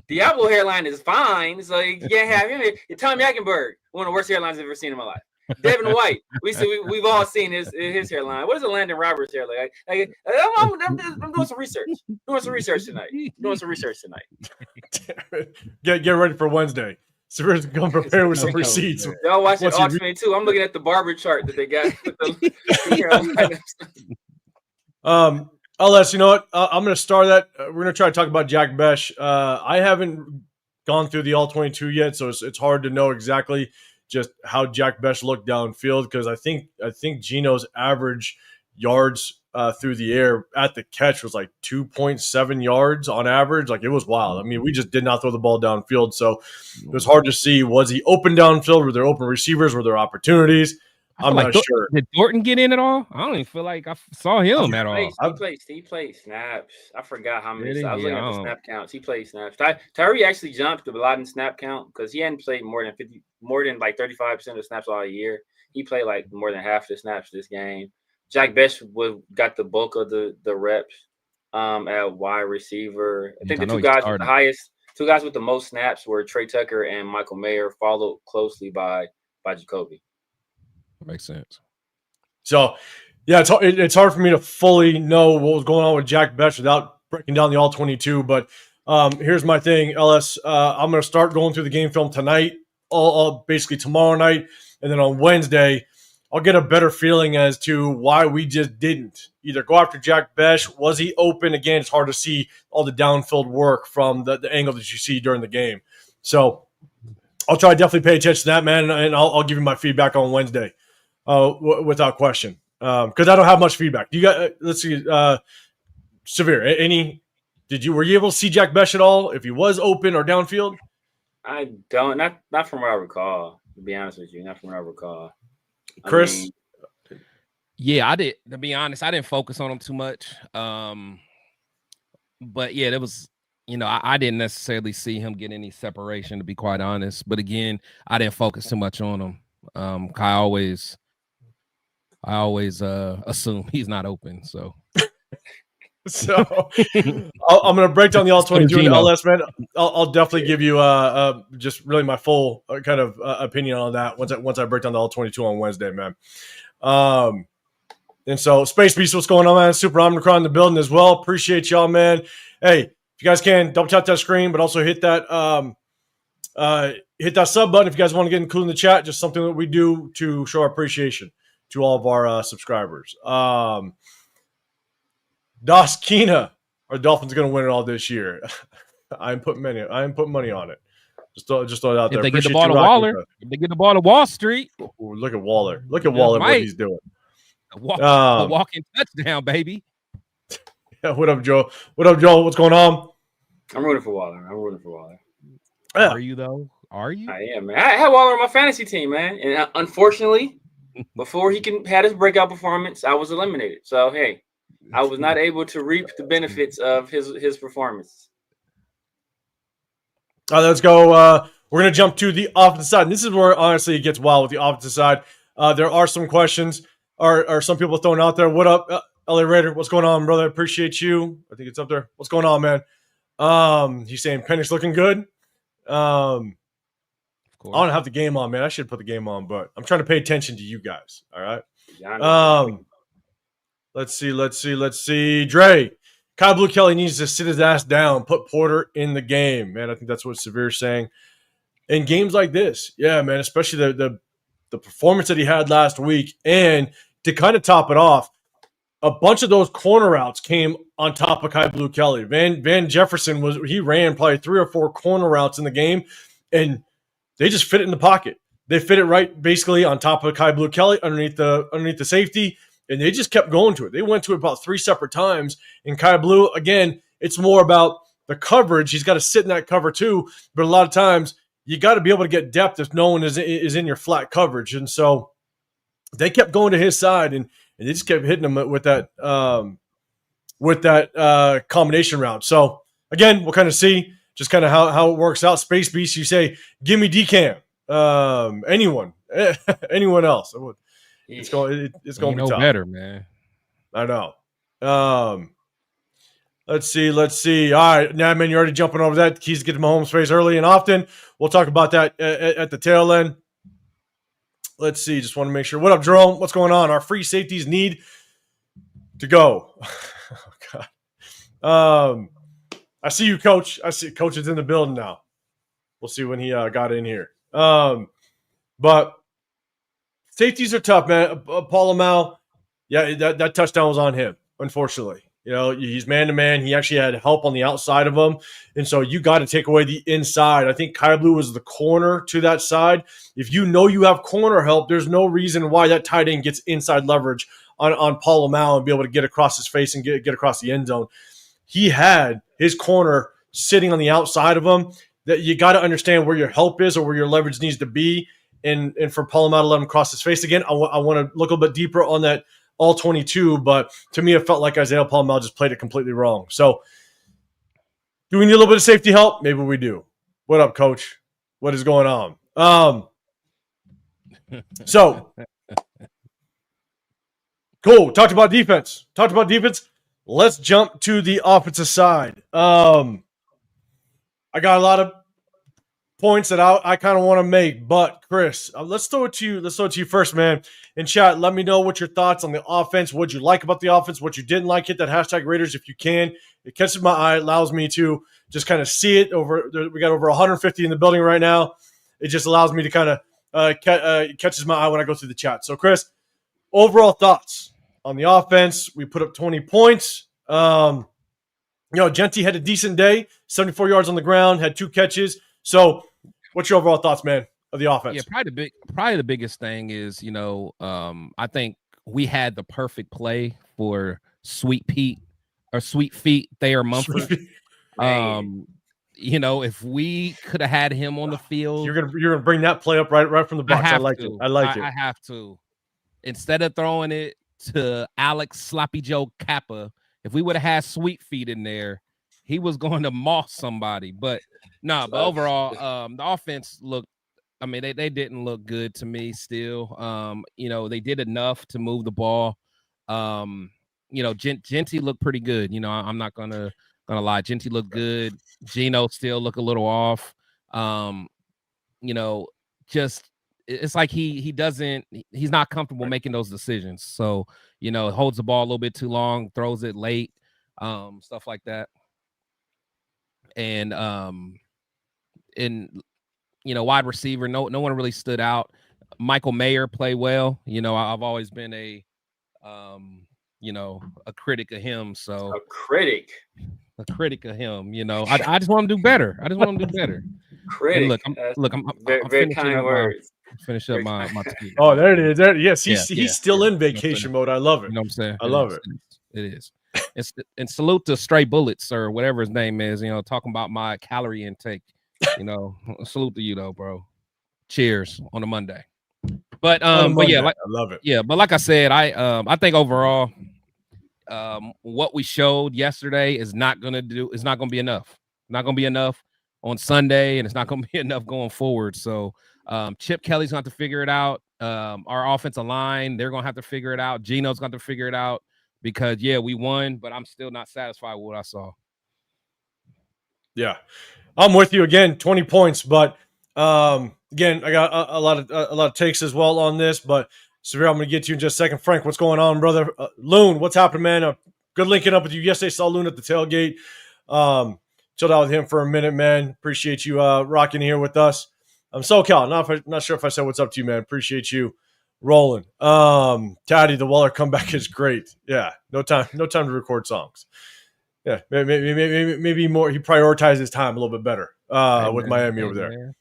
Diablo hairline is fine, so you can't have him here. Tom Yackenberg, one of the worst hairlines I've ever seen in my life. Devin White, we've all seen his hairline. What is the Landon Roberts hair like? I'm doing some research. Tonight. Get ready for Wednesday. Sever's gonna prepare with some receipts. Y'all watch it all 22. I'm looking at the barber chart that they got. LS, you know what? I'm gonna start that. We're gonna try to talk about Jack Besh. I haven't gone through the all 22 yet, so it's hard to know exactly just how Jack Besh looked downfield, because I think Gino's average yards through the air at the catch was like 2.7 yards on average. Like it was wild. I mean, we just did not throw the ball downfield, so it was hard to see. Was he open downfield? Were there open receivers? Were there opportunities? I'm not sure. Did Thornton get in at all? I don't even feel like I saw him at all. He played snaps. I forgot how many. I was looking at the snap counts. He played snaps. Tyree actually jumped a lot in snap count because he hadn't played more than like 35% of the snaps all year. He played like more than half the snaps this game. Jack Besh got the bulk of the reps at wide receiver. I think the two guys with the most snaps were Trey Tucker and Michael Mayer, followed closely by Jacoby. Makes sense. So, yeah, it's hard for me to fully know what was going on with Jack Besh without breaking down the all 22. But here's my thing, LS. I'm going to start going through the game film tonight, all basically tomorrow night, and then on Wednesday, I'll get a better feeling as to why we just didn't either go after Jack Besh. Was he open? Again, it's hard to see all the downfield work from the angle that you see during the game. So I'll try to definitely pay attention to that, man, and I'll give you my feedback on Wednesday. Without question, because I don't have much feedback. You got let's see, Severe. Were you able to see Jack Besh at all? If he was open or downfield? I don't. Not from what I recall. To be honest with you, not from what I recall. Chris. Yeah, I did. To be honest, I didn't focus on him too much. But yeah, there was. I didn't necessarily see him get any separation. To be quite honest, but again, I didn't focus too much on him. I always assume he's not open. So I'm going to break down the all 22 and LS, man. I'll definitely give you just really my full kind of opinion on that once I break down the all 22 on Wednesday, man. And so Space Beast, what's going on, man? Super Omicron in the building as well. Appreciate y'all, man. Hey, If you guys can, double tap that screen, but also hit that sub button if you guys want to get included in the chat. Just something that we do to show our appreciation to all of our subscribers. Das Kina, are the Dolphins going to win it all this year? I'm putting money on it. Just throw it out there. If they get the ball to Waller, if they get the ball to Wall Street. Ooh, look at Waller. Look at Waller, what he's doing. A walking touchdown, baby. Yeah, what up, Joe? What up, Joe? What's going on? I'm rooting for Waller. Yeah. Are you, though? Are you? I am, man. I had Waller on my fantasy team, man. And unfortunately, before he had his breakout performance, I was eliminated. So, hey, I was not able to reap the benefits of his performance. Let's go. We're going to jump to the offensive side. And this is where, honestly, it gets wild with the offensive side. There are some questions or some people throwing out there. What up, LA Raider? What's going on, brother? Appreciate you. I think it's up there. What's going on, man? He's saying Penix looking good. I don't have the game on, man. I should put the game on, but I'm trying to pay attention to you guys. All right. Let's see. Dre. Kyle Blue Kelly needs to sit his ass down, put Porter in the game. Man, I think that's what Severe's saying. In games like this, yeah, man, especially the performance that he had last week. And to kind of top it off, a bunch of those corner routes came on top of Kyle Blue Kelly. Van Jefferson he ran probably 3 or 4 corner routes in the game, and they just fit it in the pocket. They fit it right basically on top of Kyle Blue Kelly underneath the safety. And they just kept going to it. They went to it about 3 separate times. And Kai Blue, again, it's more about the coverage. He's got to sit in that cover too. But a lot of times, you got to be able to get depth if no one is in your flat coverage. And so they kept going to his side, and they just kept hitting him with that combination route. So again, we'll kind of see just kind of how it works out. Space Beast, you say, give me DCAM. Anyone else? It's going to be tough. Better, man. I know. Let's see. All right, man, you're already jumping over that. Keys to get to Mahomes' face early and often. We'll talk about that at the tail end. Let's see. Just want to make sure. What up, Jerome? What's going on? Our free safeties need to go. Oh, God. I see you, Coach. I see Coach is in the building now. We'll see when he got in here. But safeties are tough, man. Paul Lamau, yeah, that touchdown was on him, unfortunately. You know, he's man-to-man. He actually had help on the outside of him. And so you got to take away the inside. I think Kai Blue was the corner to that side. If you know you have corner help, there's no reason why that tight end gets inside leverage on Paul Lamau and be able to get across his face and get across the end zone. He had his corner sitting on the outside of him. That you got to understand where your help is or where your leverage needs to be. And for Paul Lamau to let him cross his face again, I want to look a little bit deeper on that all 22, but to me, it felt like Isaiah Paul Lamau just played it completely wrong. So do we need a little bit of safety help? Maybe we do. What up, Coach? What is going on? So cool. Talked about defense. Let's jump to the offensive side. I got a lot of points that I kind of want to make, but Chris, let's throw it to you first, man. In chat, let me know what your thoughts on the offense. What you like about the offense, what you didn't like. Hit that hashtag Raiders if you can. It catches my eye. It allows me to just kind of see it. We got over 150 in the building right now. It just allows me to kind of catches my eye when I go through the chat. So, Chris, overall thoughts on the offense. We put up 20 points. Genty had a decent day. 74 yards on the ground. Had 2 catches. So, what's your overall thoughts, man, of the offense? Yeah, probably the biggest thing is, I think we had the perfect play for Sweet Feet Thayer Mumford. If we could have had him on the field, you're gonna bring that play up right from the box. I like it. I have to. Instead of throwing it to Alex Sloppy Joe Kappa, if we would have had Sweet Feet in there, he was going to moss somebody. But but overall, the offense looked. I mean, they didn't look good to me. Still, they did enough to move the ball. Genty looked pretty good. I'm not gonna lie. Genty looked good. Geno still look a little off. It's like he's not comfortable making those decisions. So, holds the ball a little bit too long, throws it late, stuff like that. and in wide receiver, no one really stood out. Michael Mayer played well. I've always been a critic of him. So A critic of him. I just want him to do better. And critic. I'm very, I'm very finishing kind up words. my tequila. Oh, there it is. There, yes, he's Yeah. still in vacation mode. I love it. You know what I'm saying? I love it. It is. And salute to Stray Bullets or whatever his name is, talking about my calorie intake. Salute to you though, bro. Cheers on a Monday. But yeah, I love it. Yeah, but like I said, I think overall, what we showed yesterday is not gonna be enough. Not gonna be enough on Sunday, and it's not gonna be enough going forward. So Chip Kelly's gonna have to figure it out. Our offensive line, they're gonna have to figure it out. Gino's gonna have to figure it out because we won, but I'm still not satisfied with what I saw. Yeah, I'm with you again. 20 points, but again, I got a lot of takes as well on this. But Severe, I'm going to get to you in just a second. Frank, what's going on, brother? Loon, what's happening, man? Good linking up with you yesterday. Saw Loon at the tailgate. Chilled out with him for a minute, man. Appreciate you rocking here with us. I'm SoCal. Not sure if I said what's up to you, man. Appreciate you rolling. Taddy, the Waller comeback is great. Yeah, no time to record songs. Yeah, maybe more. He prioritized his time a little bit better with Miami over there.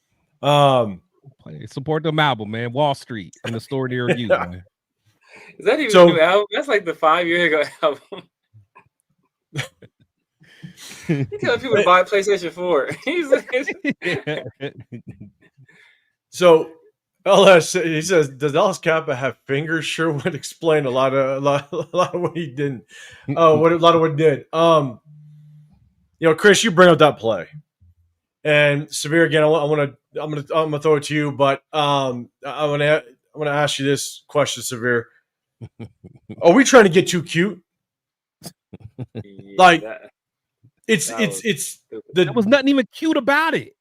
Support them album, man. Wall Street in the store near you, man. Is that even a new album? That's like the 5-year ago album. He's telling people to buy a PlayStation 4. So LS, he says, does Dallas Kappa have fingers? Sure would explain a lot of what he didn't. A lot of what he did. Chris, you bring up that play, and Severe again. I'm gonna throw it to you, but I'm gonna ask you this question, Severe. Are we trying to get too cute? Like there was nothing even cute about it.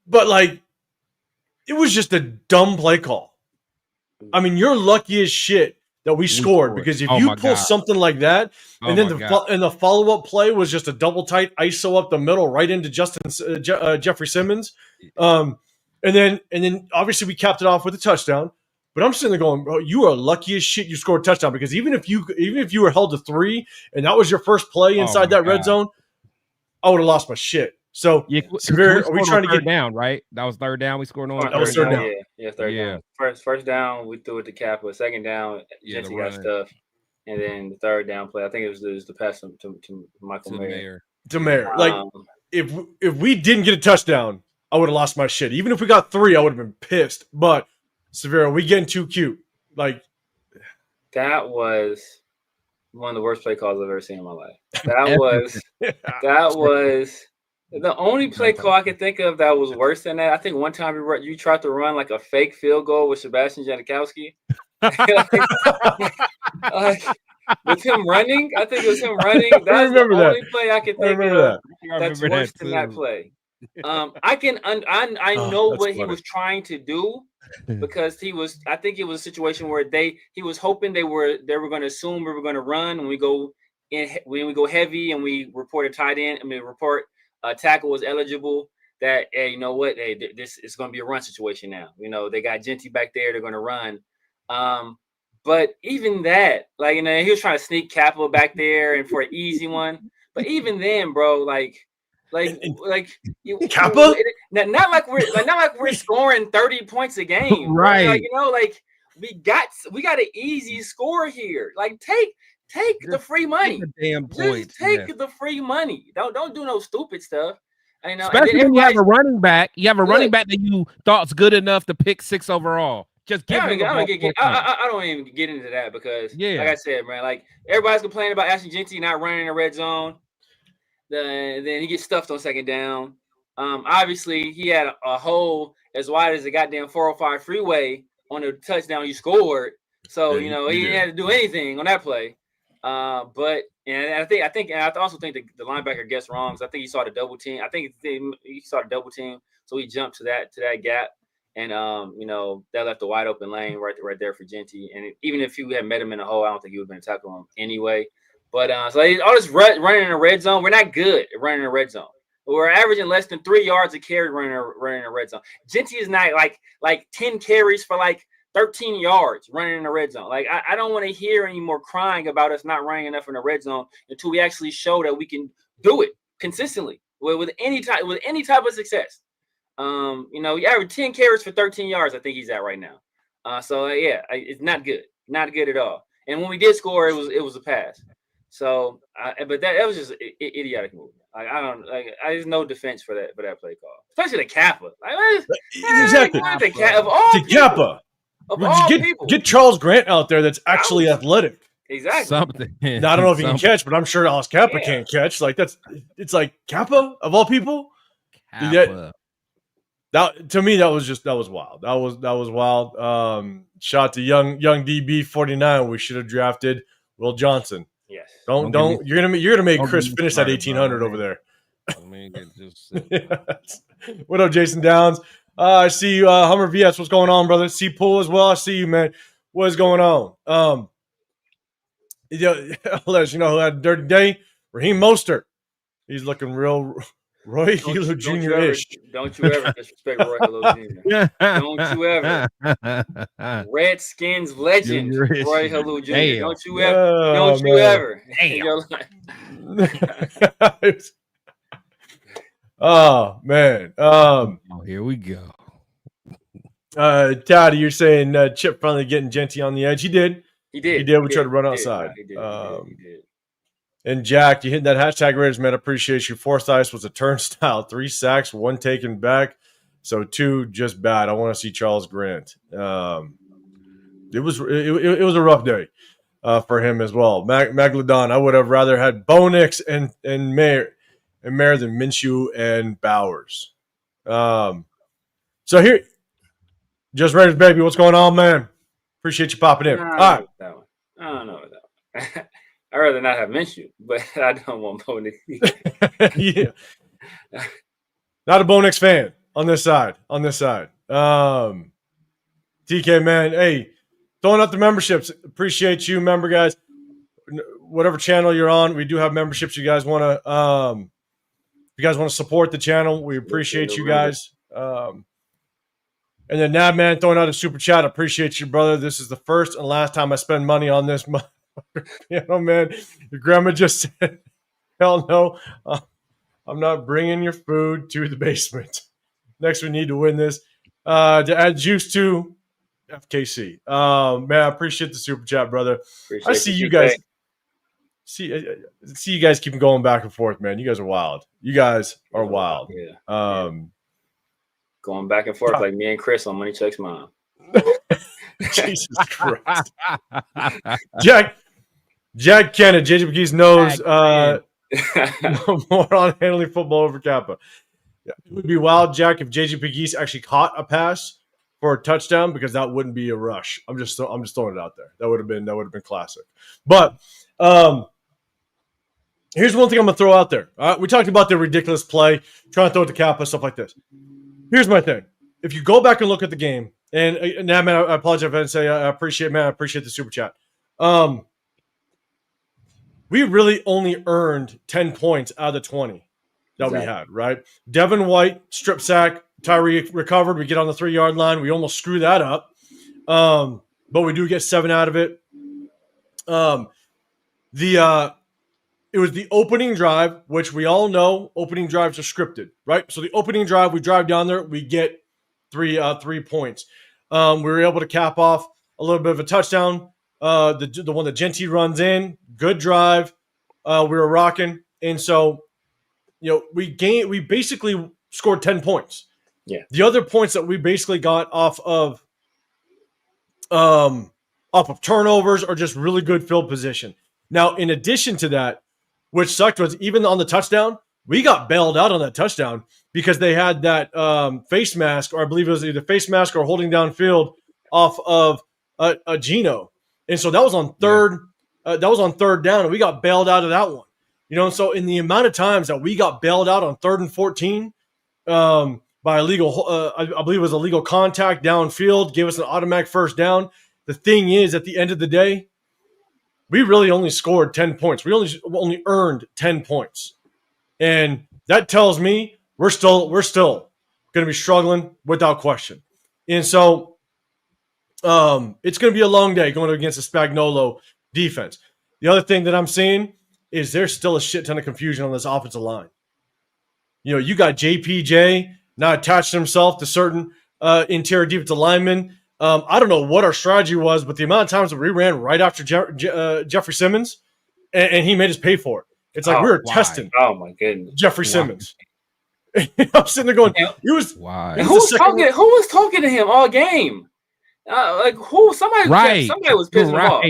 But like, it was just a dumb play call. I mean, you're lucky as shit that we scored because if you pull something like that, and then the follow-up play was just a double tight ISO up the middle right into Jeffrey Simmons, and then obviously we capped it off with a touchdown. But I'm sitting there going, bro, you are lucky as shit you scored a touchdown because even if you were held to 3 and that was your first play inside that red zone, I would have lost my shit. So, Severe, are we trying to get down, right? That was third down. We scored on that was third down. Yeah, third down. First down, we threw it to Kappa. Second down, Jency got stuff. And then the third down play, I think it was the pass to Michael Mayer. To Mayer. Like, if we didn't get a touchdown, I would have lost my shit. Even if we got 3, I would have been pissed. But, Severe, are we getting too cute? Like, that was one of the worst play calls I've ever seen in my life. That was the only play call I could think of that was worse than that. I think one time you tried to run like a fake field goal with Sebastian Janikowski. With him running, I think it was him running. That's the only play I could think of that's worse than that play. I know what he was trying to do because I think it was a situation where he was hoping they were going to assume we were going to run when we go heavy and we report a tight end. I mean, report a tackle was eligible. That hey, you know what? Hey, this is going to be a run situation now. They got Genty back there. They're going to run. But even that, like, he was trying to sneak Capital back there and for an easy one. But even then, bro, like Kappa? Not like we're scoring 30 points a game, right? Like, we got an easy score here. Like, take the free money. Just take the free money. Don't do no stupid stuff. Especially when you have a running back. You have a running back that you thought's good enough to pick 6 overall. Just give him I don't even get into that because, like I said, man, like everybody's complaining about Ashton Genty not running in the red zone. Then he gets stuffed on second down. Obviously, he had a hole as wide as the goddamn 405 freeway on the touchdown he scored. So he didn't have to do anything on that play. But I also think the linebacker guessed wrong. So I think he saw the double team. He saw the double team, so he jumped to that gap, and that left a wide open lane right there for Genty. And even if you had met him in the hole, I don't think he would have been tackling him anyway. But so all this running in the red zone, we're not good at running in the red zone. We're averaging less than 3 yards a carry running in the red zone. Genty is not like 10 carries for like 13 yards running in the red zone. Like I don't want to hear any more crying about us not running enough in the red zone until we actually show that we can do it consistently with any type of success. You average 10 carries for 13 yards. I think he's at right now. It's not good, not good at all. And when we did score, it was a pass. So, but that was just an idiotic move. Like there's no defense for that play call, especially the Kappa. Like, exactly. Of all people. Of all people. Get Charles Grant out there that's actually athletic. Exactly. Something. Now, I don't know if he can catch, but I'm sure Alice Kappa can't catch. Like it's like Kappa of all people. Kappa. That to me, that was wild. That was wild. Shot to young DB 49. We should have drafted Will Johnson. Yes. Don't you're gonna make Chris finish that 1800 over there. What up, Jason Downs? I see you, Hummer VS. What's going on, brother? C Pool as well. I see you, man. What is going on? I'll let you know who had a dirty day. Raheem Mostert. He's looking real Roy Hilo Jr.-ish. Don't you ever disrespect Roy Hilo Jr. Don't you ever. Redskins legend, Roy Hilo Jr. Damn. Don't you ever. Damn. Oh, man. Here we go. Toddy, you're saying Chip finally getting Genty on the edge. He did. We tried to run outside. He did. And Jack, you hit that hashtag Raiders, man. Appreciate you. Fourth ice was a turnstile. 3 sacks, 1 taken back. So 2 just bad. I want to see Charles Grant. It was a rough day for him as well. Magladon, I would have rather had Bo Nix and Mayer than Minshew and Bowers. So here, just Raiders, baby. What's going on, man? Appreciate you popping in. All right. I don't know that one. I'd rather not have Minshew, but I don't want Bo Nix. Yeah. Not a Bo Nix fan on this side. TK, man. Hey, throwing up the memberships. Appreciate you, member guys. Whatever channel you're on, we do have memberships. You guys want to support the channel, we appreciate you guys. And then Nab, man, throwing out a super chat. Appreciate you, brother. This is the first and last time I spend money on this. Man, your grandma just said, hell no, I'm not bringing your food to the basement. Next, we need to win this. To add juice to FKC. Man, I appreciate the super chat, brother. I see you guys. See you guys keep going back and forth, man. You guys are wild. Yeah. Going back and forth like me and Chris on Money Check's Mom. Jesus Christ. Jack Kennett, JJ McGee's knows more on handling football over Kappa. Yeah, it would be wild, Jack, if JJ McGee actually caught a pass for a touchdown, because that wouldn't be a rush. I'm just throwing it out there. That would have been classic. But here's one thing I'm gonna throw out there. We talked about the ridiculous play, trying to throw it to Kappa, stuff like this. Here's my thing. If you go back and look at the game, and man, I apologize if I didn't say I appreciate the super chat. We really only earned 10 points out of the 20 that we had, right? Devin White, strip sack, Tyree recovered. We get on the 3-yard line. We almost screw that up. But we do get 7 out of it. It was the opening drive, which we all know opening drives are scripted, right? So the opening drive, we drive down there, we get 3 points. We were able to cap off a little bit of a touchdown. The one that Genty runs in, good drive. We were rocking, and so we basically scored 10 points. Yeah. The other points that we basically got off of turnovers or just really good field position. Now, in addition to that, which sucked was even on the touchdown, we got bailed out on that touchdown because they had that face mask, or I believe it was either face mask or holding downfield off of a Geno. And so that was on third. That was on third down, and we got bailed out of that one. So in the amount of times that we got bailed out on 3rd and 14 by illegal, I believe it was illegal contact downfield, gave us an automatic first down. The thing is, at the end of the day, we really only scored 10 points. We only earned 10 points, and that tells me we're still going to be struggling without question. And so it's going to be a long day going against the Spagnuolo defense. The other thing that I'm seeing is there's still a shit ton of confusion on this offensive line. You got JPJ not attached himself to certain interior defensive linemen. I don't know what our strategy was, but the amount of times that we ran right after Jeffrey Simmons, and he made us pay for it. It's like we were testing. Oh my goodness, Jeffrey Simmons. I'm sitting there going, Who was talking to him all game? Somebody was pissing him off.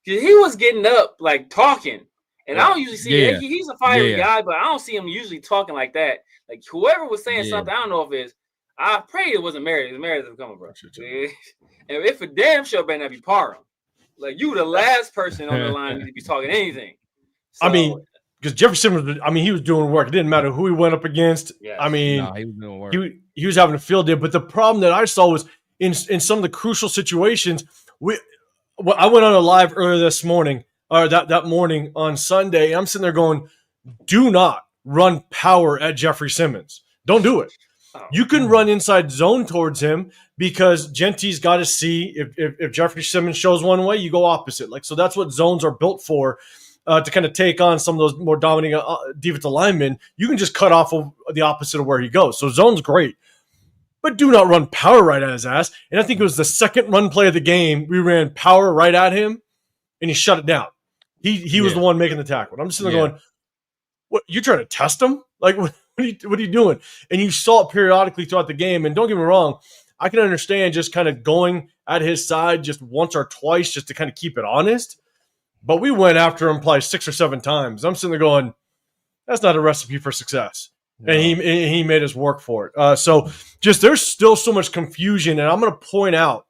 He was getting up like talking. And I don't usually see he's a fiery guy, but I don't see him usually talking like that. Like whoever was saying something, I don't know if it's. I pray it wasn't Meredith. Meredith coming, bro. And if a damn sure better not be Parham. Like you, the last person on the line to be talking anything. So, I mean, because Jeffrey Simmons, he was doing work. It didn't matter who he went up against. Yes. He was doing work. He was having a field day. But the problem that I saw was in some of the crucial situations. I went on a live earlier this morning. Or that morning on Sunday, I'm sitting there going, do not run power at Jeffrey Simmons. Don't do it. You can run inside zone towards him because Genty's got to see if Jeffrey Simmons shows one way, you go opposite. So that's what zones are built for, to kind of take on some of those more dominating defensive linemen. You can just cut off of the opposite of where he goes. So zone's great. But do not run power right at his ass. And I think it was the second run play of the game. We ran power right at him, and he shut it down. He was the one making the tackle. I'm just sitting there going, "What? You trying to test him? Like, what are you doing?" And you saw it periodically throughout the game. And don't get me wrong, I can understand just kind of going at his side just once or twice just to kind of keep it honest. But we went after him probably 6 or 7 times. I'm sitting there going, "That's not a recipe for success." No. And he made us work for it. So just there's still so much confusion, and I'm going to point out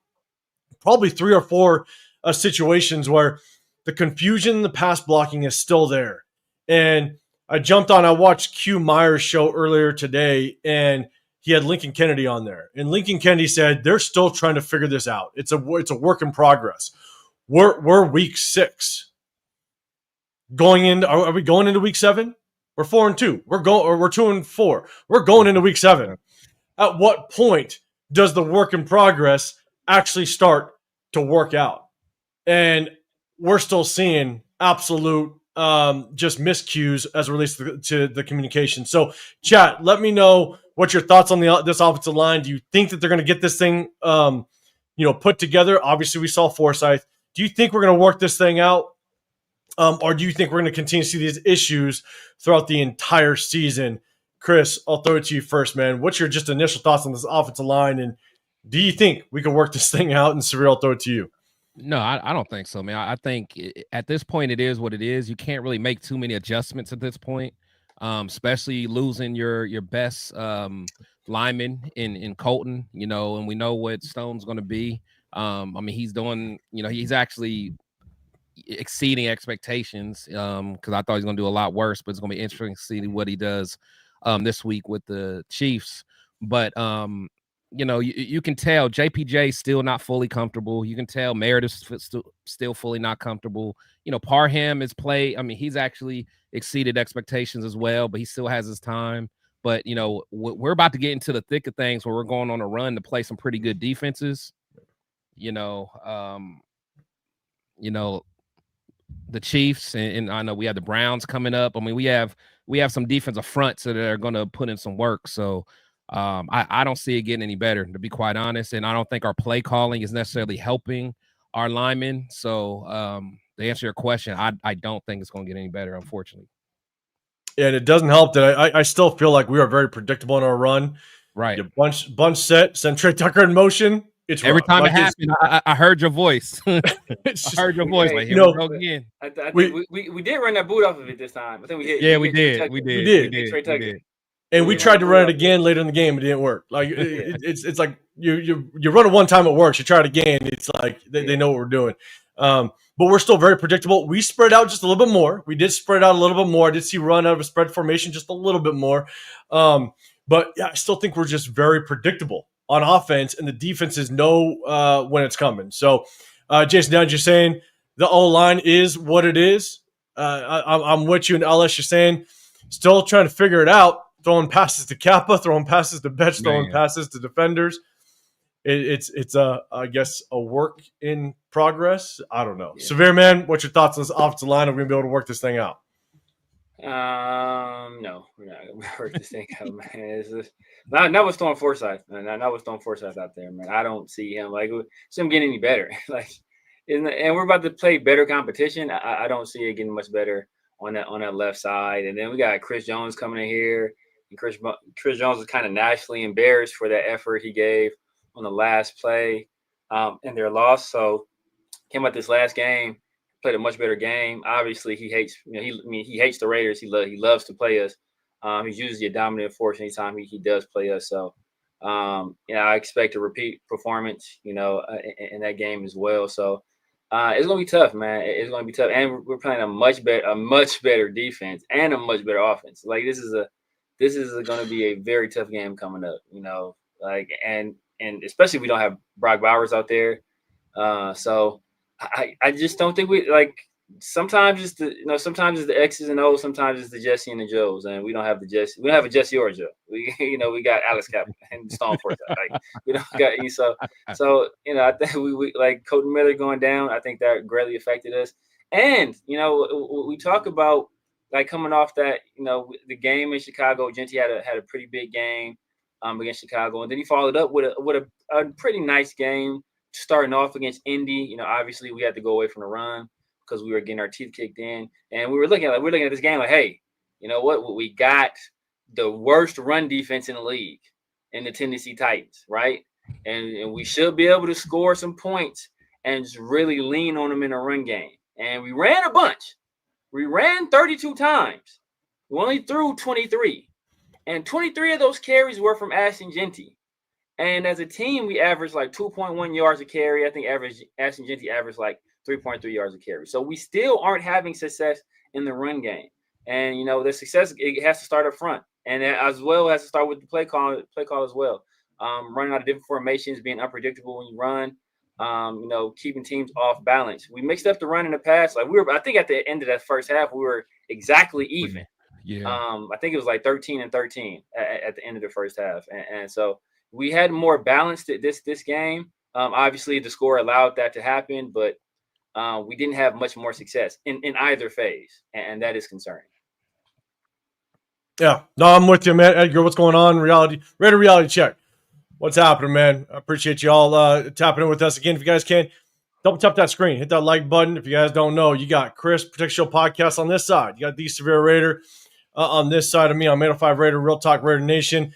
probably 3 or 4 situations where the confusion in the pass blocking is still there. And I watched Q Myers' show earlier today, and he had Lincoln Kennedy on there. And Lincoln Kennedy said they're still trying to figure this out. It's a work in progress. We're week 6. Are we going into week 7? We're 4-2. We're 2-4. We're going into week 7. At what point does the work in progress actually start to work out? And we're still seeing absolute just miscues as it relates to the communication. So, chat, let me know what your thoughts on this offensive line. Do you think that they're going to get this thing, put together? Obviously, we saw Forsyth. Do you think we're going to work this thing out, or do you think we're going to continue to see these issues throughout the entire season? Chris, I'll throw it to you first, man. What's your just initial thoughts on this offensive line, and do you think we can work this thing out? And Cyril, I'll throw it to you. No, I don't think so, man. I think at this point it is what it is. You can't really make too many adjustments at this point, especially losing your best lineman in Colton, and we know what Stone's going to be. He's doing, he's actually exceeding expectations because I thought he was going to do a lot worse, but it's going to be interesting to see what he does this week with the Chiefs. But you can tell JPJ still not fully comfortable. You can tell Meredith's still fully not comfortable. Parham is play. He's actually exceeded expectations as well, but he still has his time. But, we're about to get into the thick of things where we're going on a run to play some pretty good defenses. The Chiefs, and I know we have the Browns coming up. We have some defensive fronts that are going to put in some work. So, I don't see it getting any better, to be quite honest. And I don't think our play calling is necessarily helping our linemen. So to answer your question, I don't think it's going to get any better, unfortunately. Yeah, and it doesn't help that I still feel like we are very predictable in our run. Right. You bunch set, send Trey Tucker in motion. It's every time it happens. I heard your voice. I heard your voice. Like, here we go again. We did run that boot off of it this time. I think we did. Yeah, we did. We did. Trey Tucker. And we tried to run it again later in the game. It didn't work. Like it's like you run it one time, it works. You try it again. It's like they know what we're doing. But we're still very predictable. We spread out just a little bit more. We did spread out a little bit more. I did see run out of a spread formation just a little bit more. But yeah, I still think we're just very predictable on offense, and the defenses know when it's coming. So, Jason Downs, you're saying the O-line is what it is. I'm with you, and LS, you're saying still trying to figure it out. throwing passes to Kappa, throwing passes to Betch, throwing Man. passes to defenders. It's I guess a work in progress. I don't know. Yeah. Severe, man, what's your thoughts on this offensive line? Are we gonna be able to work this thing out? No, we're not gonna work this thing out, man. It's just, not with Storm Forsythe, man. Not with Storm Forsythe out there, man. I don't see him see him getting any better. And we're about to play better competition. I don't see it getting much better on that left side. And then we got Chris Jones coming in here, and Chris Jones is kind of nationally embarrassed for that effort he gave on the last play in their loss. So came out this last game, played a much better game. Obviously, he hates he hates the Raiders. He loves to play us. He's usually a dominant force anytime he does play us. So I expect a repeat performance, in that game as well. So it's gonna be tough, man. It's gonna be tough, and we're playing a much better defense and a much better offense. Like this is gonna be a very tough game coming up. And especially if we don't have Brock Bowers out there. So I just don't think we sometimes it's the X's and O's, sometimes it's the Jesse and the Joes, and we don't have the Jesse. We don't have a Jesse or a Joe. We got Alex Cap and Stone Forsythe. We don't got so I think we like Colton Miller going down. I think that greatly affected us. And we talk about coming off that the game in Chicago. Genty had a pretty big game against Chicago, and then he followed up with a pretty nice game starting off against Indy. Obviously we had to go away from the run because we were getting our teeth kicked in, and we're looking at this game like, hey, you know what? We got the worst run defense in the league in the Tennessee Titans, right? And we should be able to score some points and just really lean on them in a run game. And we ran a bunch. We ran 32 times. We only threw 23. And 23 of those carries were from Ashton Genty. And as a team, we averaged 2.1 yards a carry. I think Ashton Genty averaged 3.3 yards a carry. So we still aren't having success in the run game. And, the success, it has to start up front. And as well has to start with the play call as well. Running out of different formations, being unpredictable when you run, keeping teams off balance. We mixed up the run in the past. I think at the end of that first half, we were exactly even. Yeah. I think it was 13-13 at the end of the first half. And so we had more balance this game. Obviously, the score allowed that to happen, but we didn't have much more success in either phase, and that is concerning. Yeah, no, I'm with you, man. Edgar, what's going on? Reality check. What's happening, man? I appreciate you all tapping in with us again. If you guys can, double tap that screen, hit that like button. If you guys don't know, you got Chris Protect Show Podcast on this side. You got the Severe Raider on this side of me. I'm 805 Raider, Real Talk Raider Nation.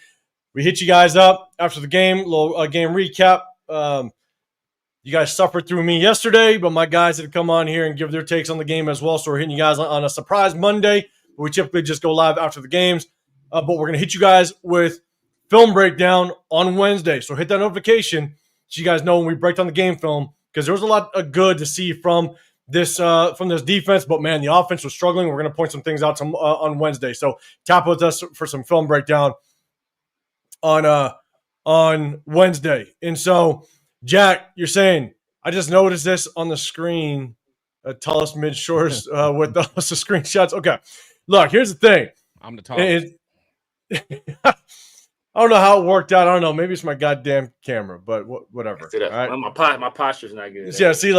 We hit you guys up after the game, little game recap. You guys suffered through me yesterday, but my guys had to come on here and give their takes on the game as well. So we're hitting you guys on a surprise Monday. We typically just go live after the games, but we're going to hit you guys with film breakdown on Wednesday. So hit that notification so you guys know when we break down the game film, because there was a lot of good to see from this defense. But, man, the offense was struggling. We're going to point some things out on Wednesday. So tap with us for some film breakdown on Wednesday. And so, Jack, you're saying, I just noticed this on the screen. Tell us mid-shores with the screenshots. Okay. Look, here's the thing. I'm the tallest. I don't know how it worked out. I don't know. Maybe it's my goddamn camera, but whatever. All right? My posture's not good. Yeah, see,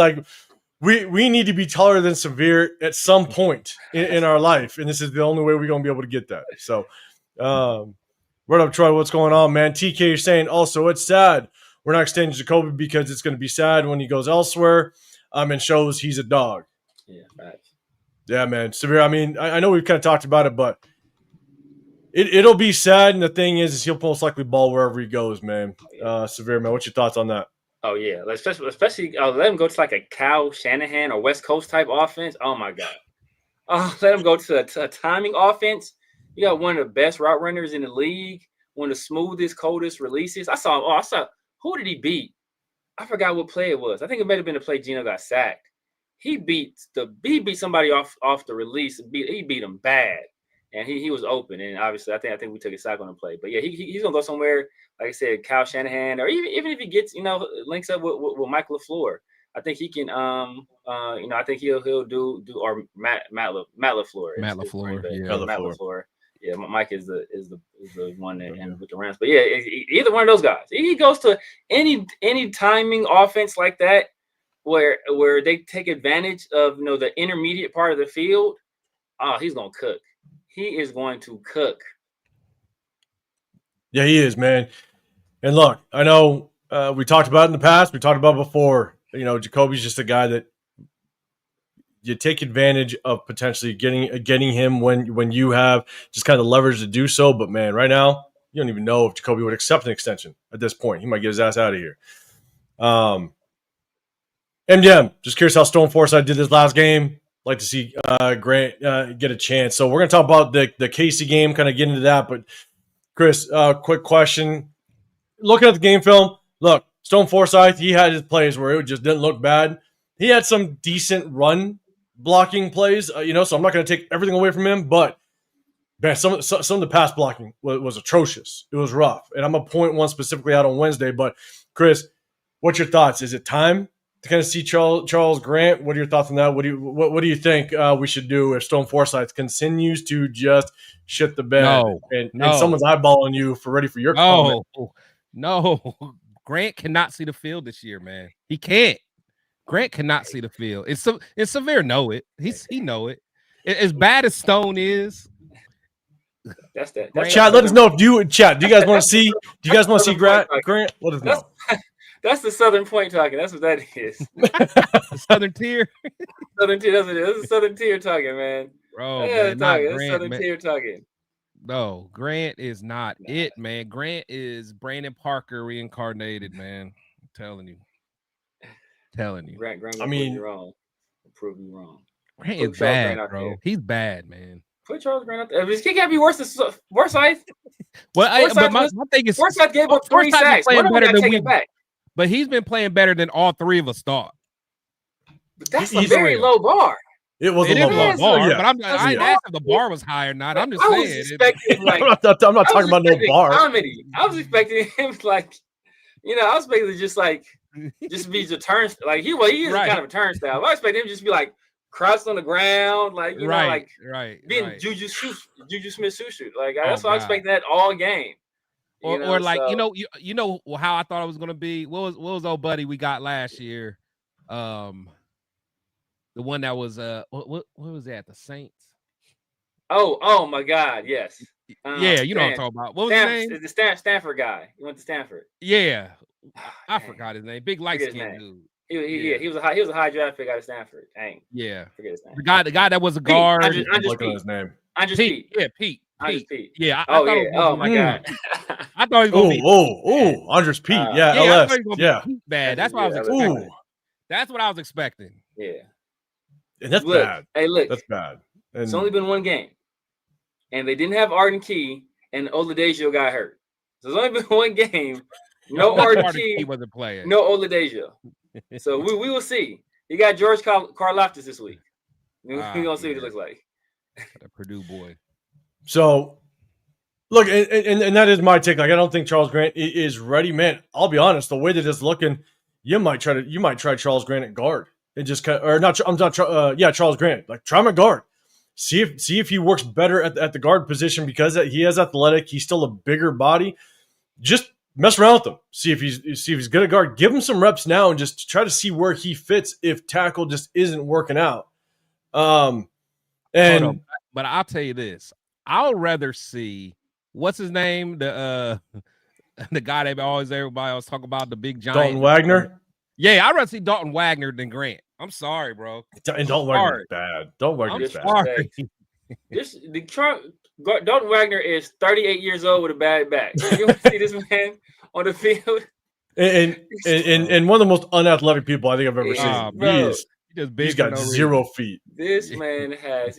we need to be taller than Severe at some point in our life, and this is the only way we're going to be able to get that. So, word up, Troy. What's going on, man? TK, you're saying also it's sad we're not extending Jacoby because it's going to be sad when he goes elsewhere and shows he's a dog. Yeah, facts. Yeah, man. Severe, I mean, I know we've kind of talked about it, but it'll be sad. And the thing is he'll most likely ball wherever he goes, man. Severe, man. What's your thoughts on that? Oh, yeah. Especially let him go to a Kyle Shanahan or West Coast type offense. Oh, my God. Let him go to a timing offense. You got one of the best route runners in the league, one of the smoothest, coldest releases. I saw who did he beat? I forgot what play it was. I think it might have been the play Gino got sacked. He beat somebody off the release. He beat him bad, and he was open. And obviously, I think we took a sack on the play. But yeah, he's gonna go somewhere like I said, Kyle Shanahan, or even if he gets links up with Mike LaFleur. I think he can. I think he'll do or Matt LaFleur. Matt LaFleur. Matt LaFleur. Yeah, Mike is the one that and with the Rams. But yeah, either one of those guys. He goes to any timing offense like that where they take advantage of the intermediate part of the field. Oh, he's gonna cook. He is going to cook. Yeah, he is, man. And look, I know we talked about it in the past. We talked about it before. Jacoby's just a guy that you take advantage of potentially getting him when you have just kind of leverage to do so. But man, right now you don't even know if Jacoby would accept an extension at this point. He might get his ass out of here. MDM, just curious how Stone Forsythe did this last game. Like to see Grant get a chance. So we're gonna talk about the Casey game, kind of get into that. But Chris, quick question: looking at the game film, look, Stone Forsythe, he had his plays where it just didn't look bad. He had some decent run blocking plays, so I'm not going to take everything away from him, but man, some of the pass blocking was atrocious. It was rough, and I'm going to point one specifically out on Wednesday. But Chris, what's your thoughts? Is it time to kind of see Charles Grant? What are your thoughts on that? What do you think we should do if Stone Forsythe continues to just shit the bed and someone's eyeballing you ready for your comment? No, Grant cannot see the field this year, man. He can't. Grant cannot see the field. It's severe. Know it. He know it. As bad as Stone is. That's that. Chat, let us know if you chat. Do you guys want to see? Do you guys want to see Grant? Let us know. That's the Southern Point talking. That's what that is. The Southern Tier. Southern Tier. That's what it is. That's the Southern Tier talking, man. Bro, yeah, man, that's Southern Tier talking. No, Grant is not it, man. Grant is Brandon Parker reincarnated, man. I'm telling you. Grant I mean, you're wrong. Prove you wrong. Grant is bad, bro. He's bad, man. Put Charles Grant out there. He can't be worse than Forsythe. Well, but my thing is, Forsythe gave up 3 sacks. One of them got taken back. But he's been playing better than all 3 of us thought. But that's a very low bar. It was a low bar, yeah. But I didn't ask if the bar was high or not. I'm just saying. I'm not talking about no bar. Comedy. I was expecting him I was expecting just be the turnstile. Like he is kind of a turnstile. I expect him to just be crouched on the ground, being Juju Smith-Schuster. That's what I expect that all game. Or how I thought it was gonna be. What was old buddy we got last year? The one that was what was that? The Saints. Oh my God, yes. Yeah, you know what I'm talking about. What was his name? The Stanford guy. He went to Stanford. Yeah, I forgot his name. Big light skinned dude. He was a high draft pick out of Stanford. Dang. Yeah. Forget his name. The guy that was a guard. I'm looking at his name. Pete. Yeah, Pete. Yeah. Oh my God. I thought he was gonna be. Andres Pete. I thought he was gonna be bad. That's what I was expecting. That's what I was expecting. Yeah. And that's bad. Hey, look. That's bad. And it's only been one game. And they didn't have Arden Key, and Oladipo got hurt. So it's only been one game. No Arden Key wasn't playing. No Oladipo. So we will see. You got George Karlaftis this week. We're gonna see what it looks like. The Purdue boy. So look, and that is my take. I don't think Charles Grant is ready, man. I'll be honest. The way that it's looking, you might try Charles Grant at guard. And just Charles Grant. Try him at guard. See if he works better at the guard position because he is athletic. He's still a bigger body. Just mess around with him. See if he's good at guard. Give him some reps now and just try to see where he fits if tackle just isn't working out. But I'll tell you this. I'll rather see what's his name, the guy that everybody always talk about, the big giant Dalton Wagner. Yeah, I'd rather see Dalton Wagner than Grant. I'm sorry, bro. And Dalton Wagner's bad. Dalton Wagner's bad. Dalton Wagner is 38 years old with a bad back. You want to see this man on the field? And one of the most unathletic people I think I've ever seen. He's got 0 feet. This man has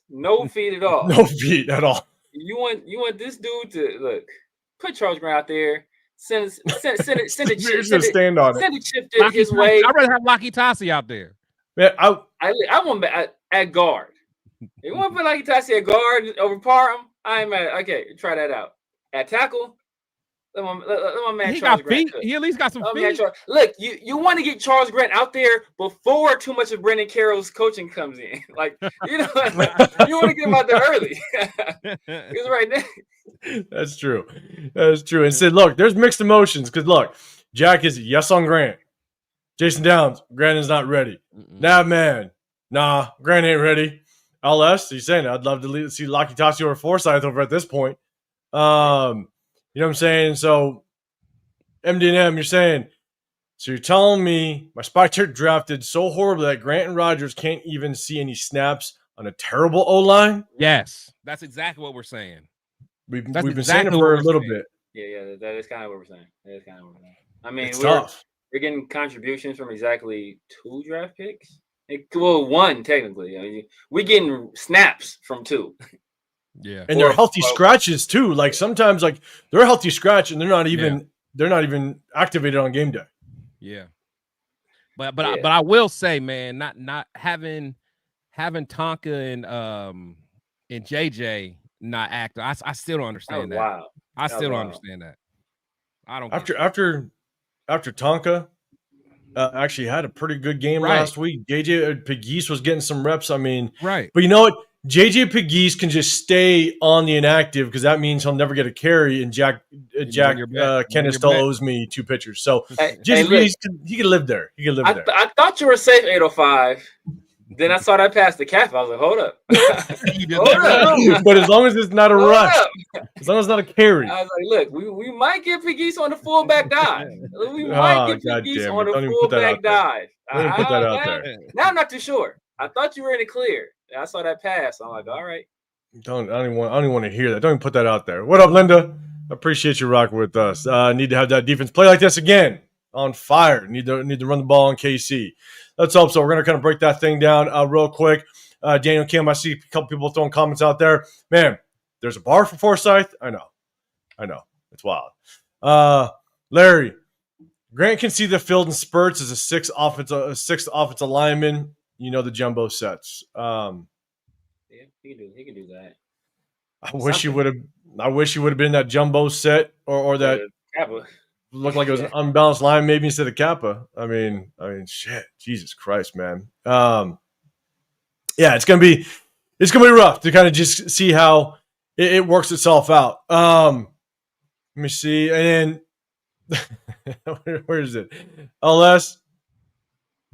no feet at all. No feet at all. You want this dude to put Charles Grant out there. Send a chip. Send a chip his way. I'd rather have Laki Tassi out there. Man, I want at guard. You want to put Laki Tassi at guard over Parham? I'm at okay. Try that out. At tackle, Let my man He Charles got Grant feet. cook. He at least got some Let my man feet. Look, you want to get Charles Grant out there before too much of Brendan Carroll's coaching comes in. Like, you know, you want to get him out there early. Because right now. That's true. That's true. And said, look, there's mixed emotions because look, Jack is yes on Grant. Jason Downs, Grant is not ready. Nah, man. Nah, Grant ain't ready. LS, he's saying I'd love to see Lockie Tassi or Forsyth over at this point. You know what I'm saying? So, MD&M, you're saying, so you're telling me my spy tier drafted so horribly that Grant and Rodgers can't even see any snaps on a terrible O-line? Yes, that's exactly what we're saying. We've been saying it for a little bit. Yeah, that is kind of what we're saying. I mean, it's tough. We're getting contributions from exactly 2 draft picks. Well, 1 technically. I mean, we're getting snaps from 2. Yeah, and they're healthy scratches too. Like sometimes, like they're a healthy scratch, and they're not even activated on game day. Yeah, but I will say, man, not having Tonka and JJ not active. I still don't understand that. Wow. I still don't understand that. I don't. After Tonka actually had a pretty good game last week. JJ Pegues was getting some reps. I mean, right. But you know what? JJ Pegues can just stay on the inactive because that means he'll never get a carry. And Jack Kenneth still owes me 2 pitchers. So he can live there. He can live there. I thought you were safe 805. Then I saw that pass the cap. I was like, hold up. But as long as it's not a rush, as long as it's not a carry. I was like, look, we might get Pegues on the fullback dive. We might get Pegues on the fullback dive. Don't even put that out there. Now I'm not too sure. I thought you were in the clear. I saw that pass. I'm like, all right. I don't even want to hear that. Don't even put that out there. What up, Linda? Appreciate you rocking with us. Need to have that defense play like this again. On fire. Need to run the ball on KC. Let's hope so. We're going to kind of break that thing down real quick. Daniel Kim, I see a couple people throwing comments out there. Man, there's a bar for Forsyth. I know. It's wild. Larry, Grant can see the field in spurts as a sixth offensive lineman. You know the jumbo sets. Yeah, he can do that. I wish you would have been that jumbo set or that Kappa. Looked like it was an unbalanced line maybe instead of Kappa. I mean, shit, Jesus Christ, man. Yeah, it's gonna be rough to kind of just see how it works itself out. Let me see, and then where is it? LS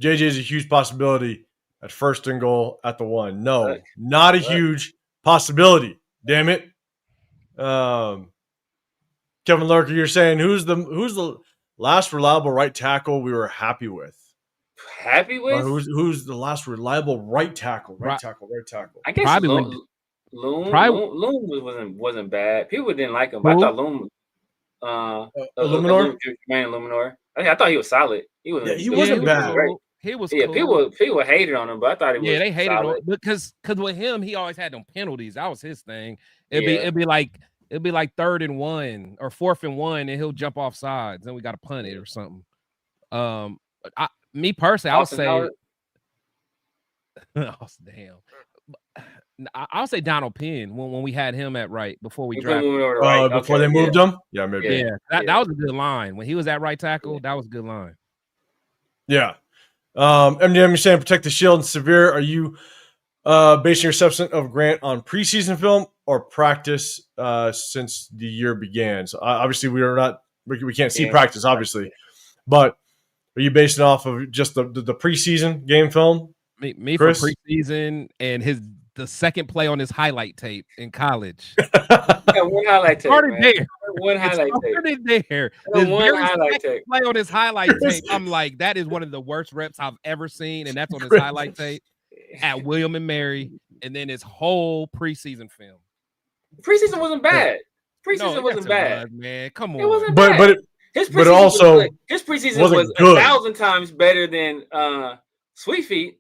JJ is a huge possibility at first and goal at the 1. No, not a huge possibility. Damn it. Kevin Lurker, you're saying who's the last reliable right tackle we were happy with? Happy with? Or who's the last reliable right tackle? Right tackle. I guess probably Loom wasn't bad. People didn't like him, but I thought Loom Illuminor. I thought he was solid. He wasn't bad. He was cool. People hated on him, but I thought he was they hated solid. on him because with him he always had them penalties. That was his thing. It'd be like 3rd and 1 or 4th and 1, and he'll jump off sides, and we got to punt it or something. Me personally, I'll say, damn. I'll say Donald Penn when we had him at right before we drafted. Before they moved him, yeah, maybe. Yeah, that was a good line when he was at right tackle. That was a good line. Yeah. MDM, you're saying protect the shield and severe. Are you basing your assessment of Grant on preseason film or practice since the year began? So obviously we can't see practice, obviously, but are you basing it off of just the preseason game film? Me for preseason and the second play on his highlight tape in college. One highlight tape. One highlight tape. Started there. One highlight tape. Play on his highlight tape. I'm like, that is one of the worst reps I've ever seen, and that's on his highlight tape at William and Mary, and then his whole preseason film. Preseason wasn't bad. Preseason wasn't bad, man. Come on, it wasn't bad. His preseason was 1,000 times better than Sweet Feet.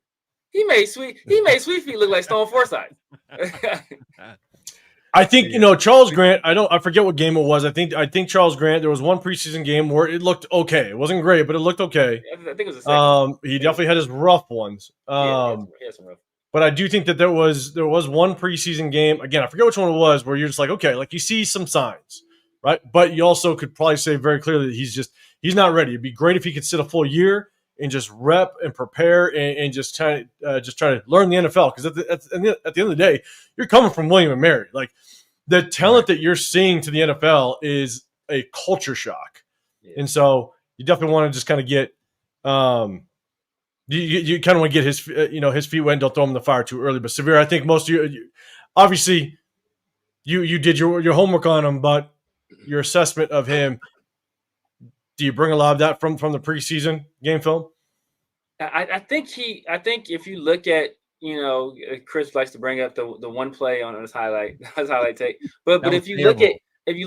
He made Sweet Feet look like Stone Forsyth. I think Charles Grant. I forget what game it was. I think Charles Grant. There was one preseason game where it looked okay. It wasn't great, but it looked okay. I think it was the second. He definitely had his rough ones. He had some rough. But I do think that there was one preseason game. Again, I forget which one it was, where you're just like, okay, like you see some signs. right? But you also could probably say very clearly that he's not ready. It'd be great if he could sit a full year and just rep and prepare and just try to learn the NFL. Because at the end of the day, you're coming from William and Mary. Like the talent that you're seeing to the NFL is a culture shock, and so you definitely want to just kind of get you kind of want to get his his feet wet. And don't throw him in the fire too early. But Severe, I think most of you obviously you did your homework on him, but your assessment of him. Do you bring a lot of that from the preseason game film? I think if you look at, Chris likes to bring up the one play on his highlight tape, but if you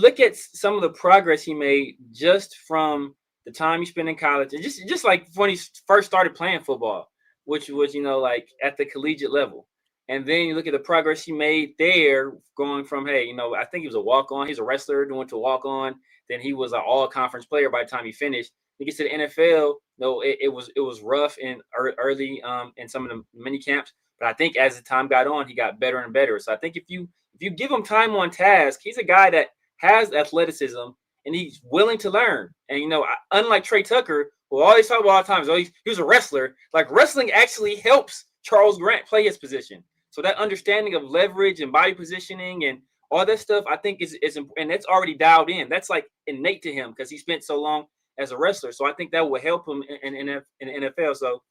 look at some of the progress he made just from the time he spent in college, and just like when he first started playing football, which was like at the collegiate level, and then you look at the progress he made there, going from I think he was a walk-on, he's a wrestler, went to walk-on, then he was an all-conference player by the time he finished. He gets to the NFL. No, it was rough in early in some of the mini camps, but I think as the time got on, he got better and better. So I think if you give him time on task, he's a guy that has athleticism and he's willing to learn. And unlike Trey Tucker, who always talk about all the time, he was a wrestler. Like wrestling actually helps Charles Grant play his position. So that understanding of leverage and body positioning and all that stuff, I think is and that's already dialed in. That's like innate to him because he spent so long as a wrestler. So I think that will help him in the NFL. So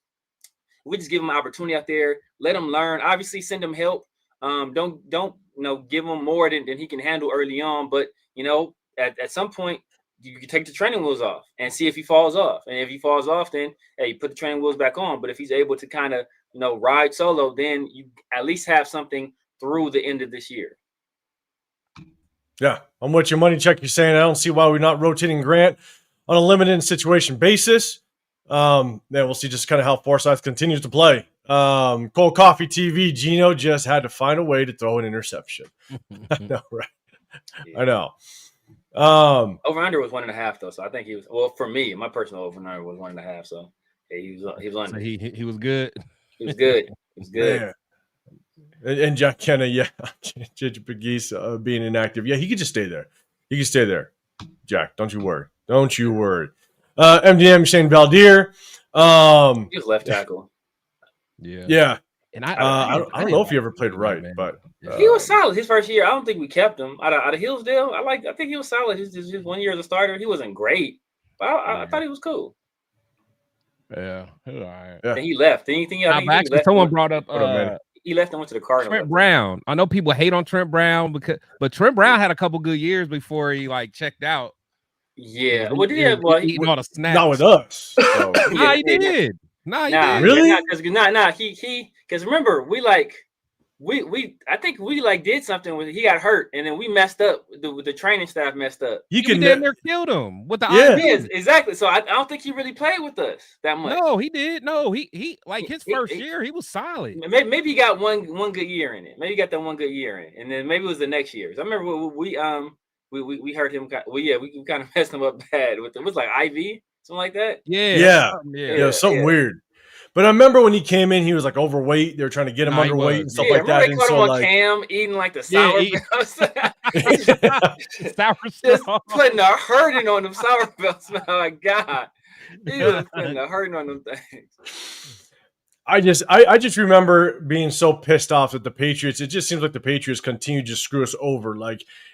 we just give him an opportunity out there, let him learn. Obviously, send him help. Don't give him more than he can handle early on. But at some point, you can take the training wheels off and see if he falls off. And if he falls off, then you put the training wheels back on. But if he's able to kind of ride solo, then you at least have something through the end of this year. Yeah, I'm with you. Money check. You're saying I don't see why we're not rotating Grant on a limited situation basis. Then we'll see just kind of how Forsyth continues to play. Cold Coffee TV, Gino just had to find a way to throw an interception. I know, right? Yeah. I know. Over under was 1.5 though, so I think he was. Well, for me, my personal over under was 1.5. So yeah, he was under. So he was good. He was good. He was good. Yeah. And Jack Kenna, JJ Pegues being inactive. Yeah, he could just stay there. He could stay there. Jack, don't you worry. Don't you worry. MDM Shane Valdir. He was left tackle. Yeah. And I don't know if he ever played right, but he was solid his first year. I don't think we kept him out of Hillsdale. I think he was solid. His 1 year as a starter, he wasn't great, but I thought he was cool. Yeah, all right. Then he left. Anything else? Someone brought up. He left and went to the Cardinals. Trent Brown. I know people hate on Trent Brown but Trent Brown had a couple good years before he checked out. Yeah, he eating all the snaps. Not with us. So. He did. He did. Really? Because remember we I think we did something with he got hurt and then we messed up with the training staff messed up. We damn near killed him with the ideas. Exactly. So I don't think he really played with us that much. No, he did. No, he his first year he was solid. Maybe he got one good year in it. Maybe he got that one good year in it, and then maybe it was the next year. I remember we hurt him. We kind of messed him up bad with it. It was like IV, something like that. Yeah, something weird. But I remember when he came in, he was overweight. They were trying to get him underweight and stuff like that. They caught him on cam eating the sour bells. Putting a hurting on them sour bells. Oh my God. He was putting a hurting on them things. I just remember being so pissed off at the Patriots. It just seems like the Patriots continue to screw us over.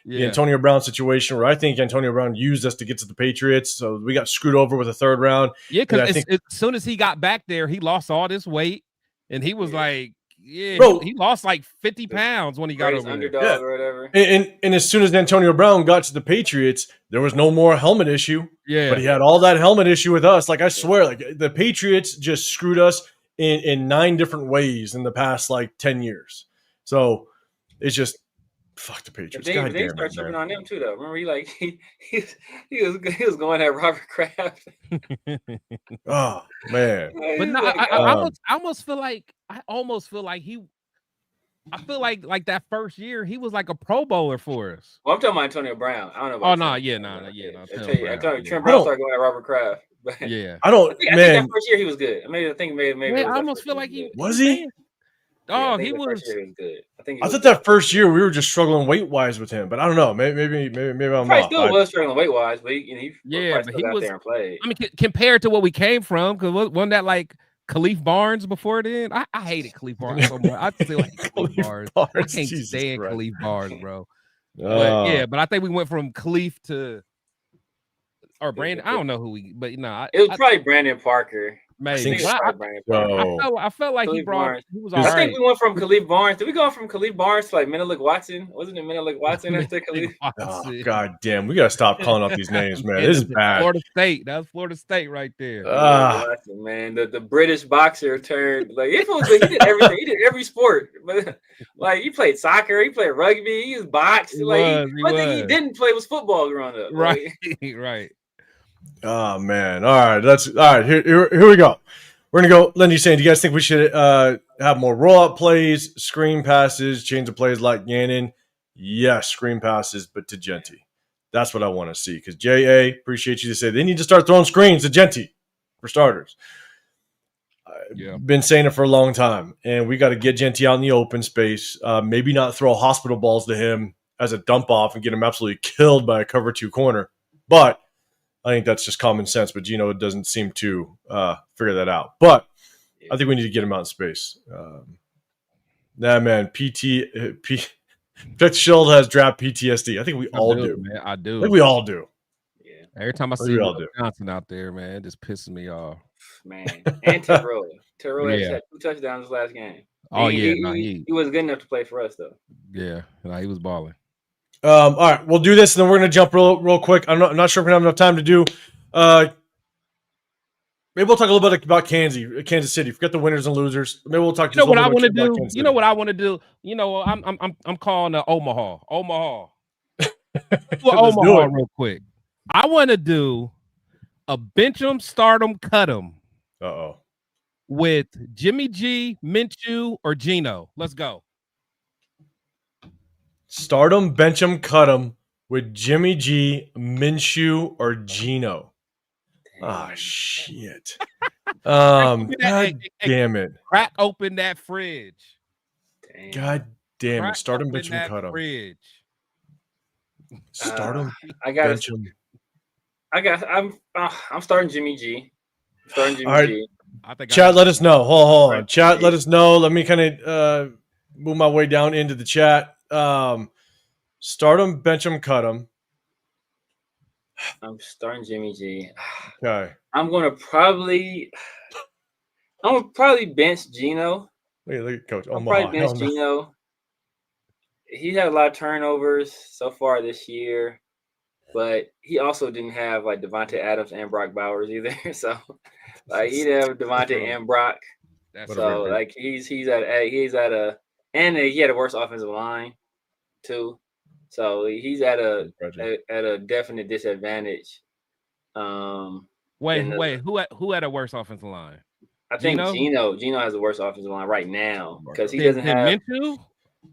The Antonio Brown situation where I think Antonio Brown used us to get to the Patriots. So we got screwed over with a third round. Yeah, because as soon as he got back there, he lost all this weight. And he was he lost 50 pounds when he got over there. Or whatever. And as soon as Antonio Brown got to the Patriots, there was no more helmet issue. Yeah. But he had all that helmet issue with us. I swear, the Patriots just screwed us in 9 different ways in the past 10 years. So it's just fuck the Patriots. They start tripping on them too, though. Remember, he was going at Robert Kraft. Oh man! But no, I almost feel like that first year he was like a Pro Bowler for us. Well, I'm talking about Antonio Brown. I don't know. About Trent Brown started going at Robert Kraft. I think that first year he was good. I think maybe I almost feel like he was he. Oh, I think he the was. first year he was good. I thought that first year we were just struggling weight wise with him, but I don't know. Maybe I'm probably off. still was struggling weight wise, but he Yeah, probably but still he got was. there and played. I mean, compared to what we came from, because wasn't that like Khalif Barnes before then? I hated Khalif Barnes so much. I still hate Khalif Barnes. I can't Jesus stand Christ. Khalif Barnes, bro. But yeah, but I think we went from Khalif to or Brandon. I don't know who we, but it was probably Brandon Parker. Maybe. I felt like he was all I right. think we went from Khalif Barnes. Did we go from Khalif Barnes to like Menelik Watson? Wasn't it Menelik Watson after Khalif? Oh, God damn. We got to stop calling out these names, man. This is bad. Florida State. That was Florida State right there. Watson, man. The British boxer turned like he did everything. He did every sport. But like he played soccer, he played rugby, he was boxed. One thing he didn't play was football growing up. Right. Right. Oh man. All right. All right. Here we go. We're gonna go. Lindy's saying, do you guys think we should have more rollout plays, screen passes, change of plays like Gannon? Yes, screen passes, but to Genty. That's what I want to see. Because JA, appreciate you to say they need to start throwing screens to Genty for starters. I've been saying it for a long time, and we got to get Genty out in the open space. Maybe not throw hospital balls to him as a dump off and get him absolutely killed by a cover 2 corner. But I think that's just common sense, but Gino doesn't seem to figure that out. But I think we need to get him out in space. Man, Fitz Schild has draft PTSD. I think we all do. Man, I do. I think we all do. Yeah. Every time I see Will Johnson out there, man, it just pisses me off. Man, and Terrell. Terrell had 2 touchdowns last game. Oh, he was good enough to play for us, though. Yeah, he was balling. All right, we'll do this, and then we're going to jump real quick. I'm not sure if we're going to have enough time to do. Maybe we'll talk a little bit about Kansas City. Forget the winners and losers. Maybe we'll talk. What I want to do? You know what I want to do? I'm calling Omaha. Omaha real quick. I want to do a bench 'em, start 'em, cut 'em. With Jimmy G, Minshew, or Gino. Let's go. Start 'em, bench 'em, cut 'em with Jimmy G, Minshew, or Gino. Shit. God damn it. Crack open that fridge. God damn it. Start 'em, bench 'em, cut 'em. Fridge. Start 'em, bench 'em. I'm starting Jimmy G. G. Chat, let us know. Hold on. Chat, let us know. Let me kind of move my way down into the chat. Start them, bench them, cut them. I'm starting Jimmy G. Okay. I'm gonna probably bench Gino. Look at Coach. I'll probably bench Gino. He had a lot of turnovers so far this year, but he also didn't have like Devontae Adams and Brock Bowers either. So like he didn't have Devontae and Brock. So like he had a worse offensive line too. So he's at a definite disadvantage. Wait, who had a worse offensive line? I think Gino has a worse offensive line right now because he doesn't have Minshew.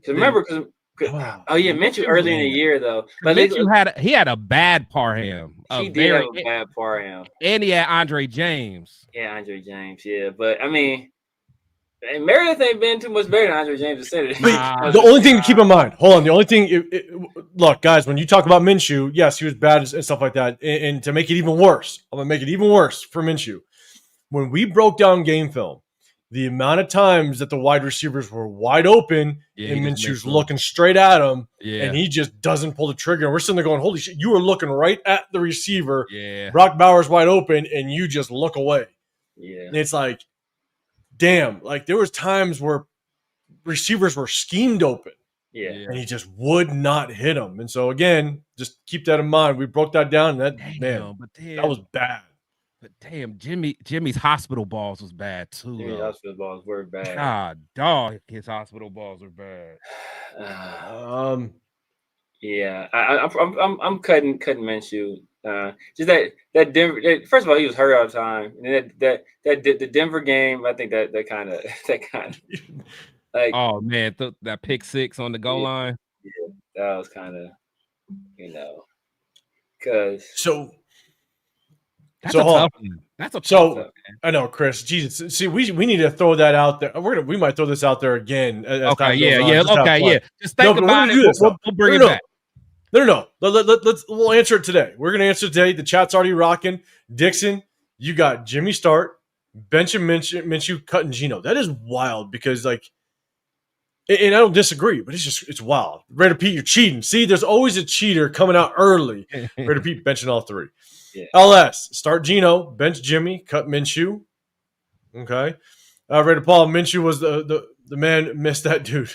Because remember, Minshew early in the year though. But Minshew had a bad Parham. He did have a bad Parham, and he had Andre James. Yeah, Andre James. Yeah, but I mean. And Meredith ain't been too much better than Andre James. The only thing to keep in mind, hold on. The only thing, look, guys, when you talk about Minshew, yes, he was bad and stuff like that. And to make it even worse, I'm going to make it even worse for Minshew. When we broke down game film, the amount of times that the wide receivers were wide open and Minshew's looking straight at him, and he just doesn't pull the trigger. And we're sitting there going, holy shit, you were looking right at the receiver. Yeah. Brock Bowers wide open, and you just look away. Yeah. And it's like, damn, like there was times where receivers were schemed open. Yeah. And he just would not hit them. And so again, just keep that in mind. We broke that down, and that was bad. But damn, Jimmy's hospital balls was bad too. Yeah, hospital balls were bad. God, dog, his hospital balls are bad. Yeah, I'm cutting Minshew. Just that Denver. First of all, he was hurt all the time, and the Denver game. I think that kind of like. Oh man, that pick six on the goal line. Yeah, that was kind of, because that's a tough one. That's a So I know, Chris. Jesus, see, we need to throw that out there. We might throw this out there again as okay. time Yeah, goes on. yeah. Just have Okay, fun. yeah. Just think but we're about gonna it. do this. We'll bring it no, back. No. We'll answer it today. We're gonna answer it today. The chat's already rocking. Dixon, you got Jimmy start, bench and Minshew, cutting Geno. That is wild because like. And I don't disagree, but it's wild. Raider Pete, you're cheating. See, there's always a cheater coming out early. Raider Pete benching all three. Yeah. LS, start Geno, bench Jimmy, cut Minshew. Okay. Raider Paul, Minshew was the man, missed that dude.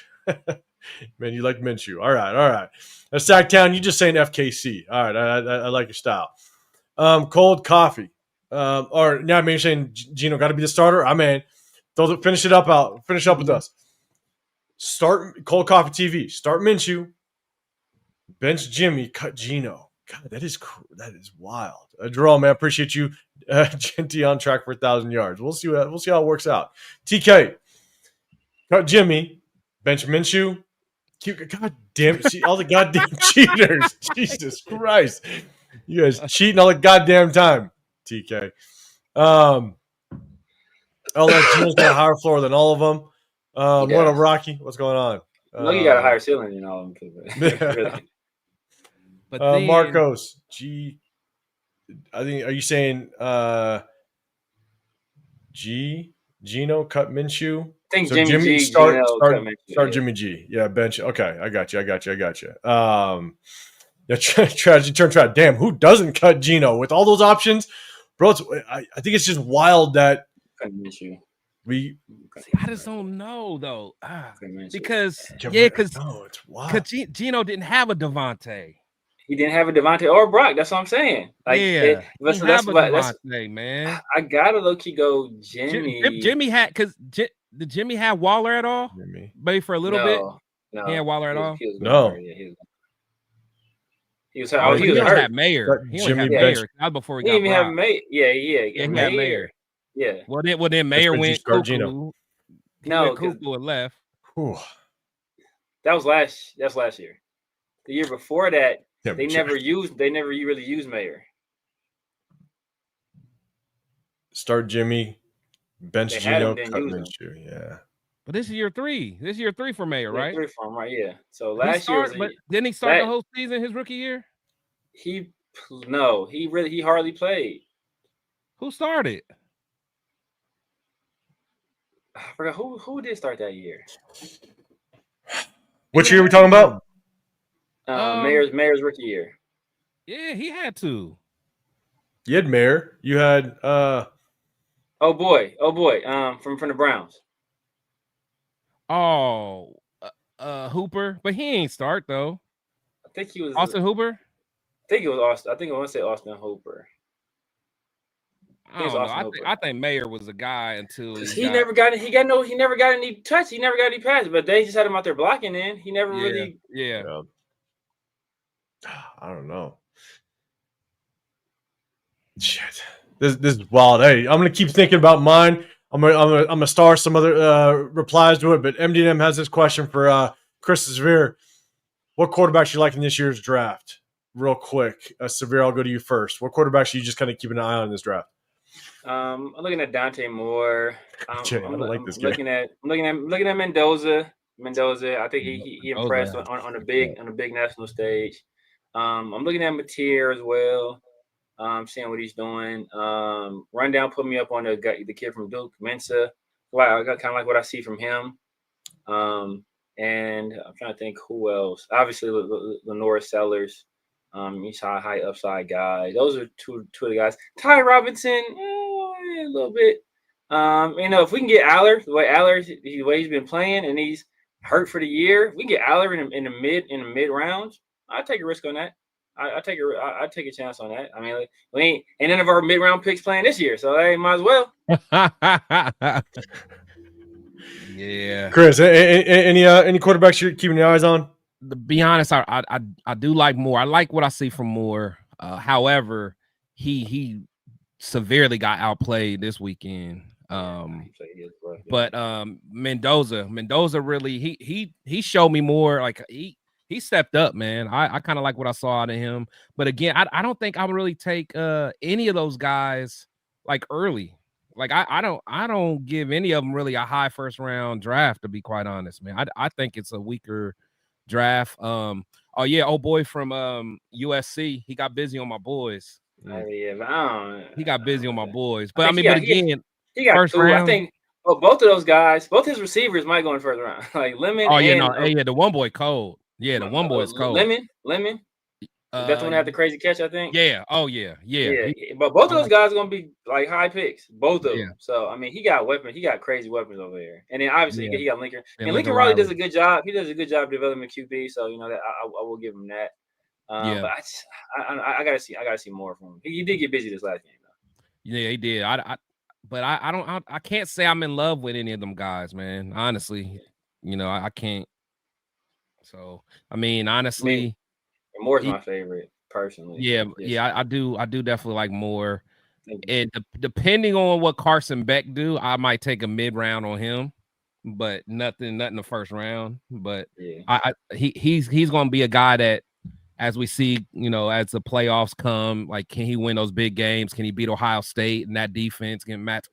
Man, you like Minshew. All right. Sacktown, you just saying FKC. All right, I like your style. Cold coffee. Or now maybe saying Geno got to be the starter. I mean, finish it up with us. Start Cold Coffee TV. Start Minshew. Bench Jimmy. Cut Geno. God, that is wild. Jerome, man, appreciate you. Genty on track for 1,000 yards. We'll see how it works out. TK. Cut Jimmy. Bench Minshew. God damn it. See all the goddamn cheaters. Jesus Christ. You guys cheating all the goddamn time. TK. I'll let Geno's got a higher floor than all of them. What a Rocky. What's going on? You got a higher ceiling than all of them. Really. But then, Marcos, I think, are you saying Geno, cut Minshew? I think So Jimmy G, start Geno, Jimmy G. Yeah, bench. Okay, I got you. Yeah, tragedy turn trap. Damn, who doesn't cut Geno with all those options, bro? I think it's just wild that we. I just don't know though, because it's wild. Geno didn't have a Devontae. He didn't have a Devontae or Brock. That's what I'm saying. Like, that's man. I gotta low key go Jimmy. Jimmy had did Jimmy have Waller at all? Maybe for a little bit. No, he had Waller at all. No. He was hurt. He only hurt. had Mayer. He only had Mayer. That was before he got Brock. Have Mayer. He had Mayer. Yeah. Well, then Mayer went cuckoo. No, cuckoo and left. Whew. That's last year. The year before that, they never really used Mayer. Start Jimmy, bench Geno, cut Minshew. Yeah. But this is year 3. This is year 3 for Mayer, right? 3 for him, right? Yeah. So last year, but didn't he start the whole season his rookie year? He hardly played. Who started? I forgot who did start that year. Which year are we talking about? Mayer's rookie year. Yeah, he had to. You had Mayer. You had oh boy. From the Browns. Oh, Hooper, but he ain't start though. I think he was Austin Hooper. I think it was Austin. I think I want to say Austin Hooper. I don't know. I think Mayer was a guy until he never got any touch. He never got any passes, but they just had him out there blocking in. He never really. Yeah. I don't know. Shit. This is wild. Hey, I'm gonna keep thinking about mine. I'm gonna star some other replies to it, but MDM has this question for Chris Severe. What quarterbacks you like in this year's draft? Real quick, Severe, I'll go to you first. What quarterbacks are you just kind of keeping an eye on in this draft? I'm looking at Dante Moore. I'm looking at Mendoza. I think he impressed on a big national stage. I'm looking at Mateer as well. Seeing what he's doing. Rundown put me up on the kid from Duke, Mensa. Wow, I kind of like what I see from him. And I'm trying to think who else. Obviously, Lenore Sellers. He's a high upside guy. Those are two of the guys. Ty Robinson, a little bit. If we can get Aller, the way he's been playing, and he's hurt for the year, if we can get Aller in the mid rounds, I'd take a risk on that. I'd take a chance on that. I mean, we ain't none of our mid round picks playing this year, so I might as well. Yeah. Chris, any quarterbacks you're keeping your eyes on? To be honest, I do like Moore. I like what I see from Moore. However, he severely got outplayed this weekend. But Mendoza really he showed me more. Like he stepped up, man. I kind of like what I saw out of him. But again, I don't think I would really take any of those guys like early. Like I don't give any of them really a high first round draft, to be quite honest, man. I think it's a weaker draft. Oh yeah, old boy from USC, he got busy on my boys. Yeah, but I He got busy on my boys. I But I think mean, but again, he got first 2. I round. think both of those guys, both his receivers might go in the first round. Like Lemon Oh yeah, and no, yeah, the one boy cold. Yeah, the one boy is cold. Lemon. That's the one that had the crazy catch, I think. Yeah. Oh yeah. But both of those guys are gonna be like high picks, both of Yeah. them. So I mean, he got weapons. He got crazy weapons over there. And then obviously he got Lincoln. And Lincoln Riley does a good job. He does a good job developing QB. So you know that I will give him that. But I gotta see more from him. He did get busy this last game though. Yeah, he did. I can't say I'm in love with any of them guys, man. Honestly, you know, I can't. So I mean, honestly. Moore's my favorite personally. Yeah, I do definitely like Moore. And depending on what Carson Beck do, I might take a mid round on him, but nothing the first round. But he's going to be a guy that, as we see, you know, as the playoffs come, like, can he win those big games? Can he beat Ohio State and that defense? Can Matt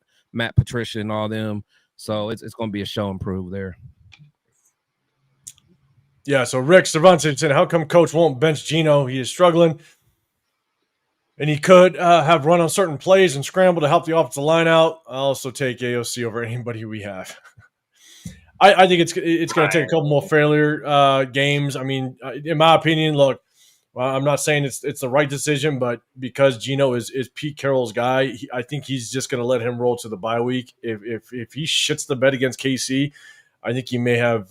Patricia and all them? So it's going to be a show and prove there. Yeah, so Rick Cervantes said, how come coach won't bench Geno? He is struggling. And he could have run on certain plays and scramble to help the offensive line out. I'll also take AOC over anybody we have. I think it's going to take a couple more failure games. I mean, in my opinion, look, I'm not saying it's the right decision, but because Geno is Pete Carroll's guy, I think he's just going to let him roll to the bye week. If he shits the bed against KC, I think he may have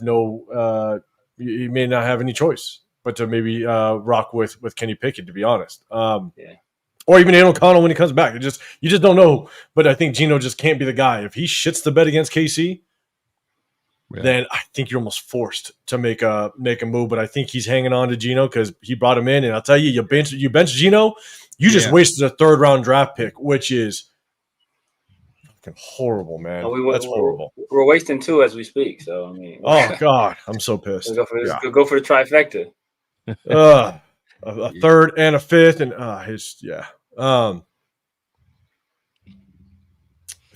he may not have any choice but to maybe rock with Kenny Pickett, to be honest. Or even Aiden O'Connell when he comes back. You just don't know. But I think Geno just can't be the guy. If he shits the bed against KC, then I think you're almost forced to make a move. But I think he's hanging on to Geno because he brought him in. And I'll tell you, you bench Geno, you just wasted a third-round draft pick, which is horrible, man. That's horrible. We're wasting 2 as we speak. So I mean, oh God, I'm so pissed. Go for the trifecta. A third and a fifth, and Fanboy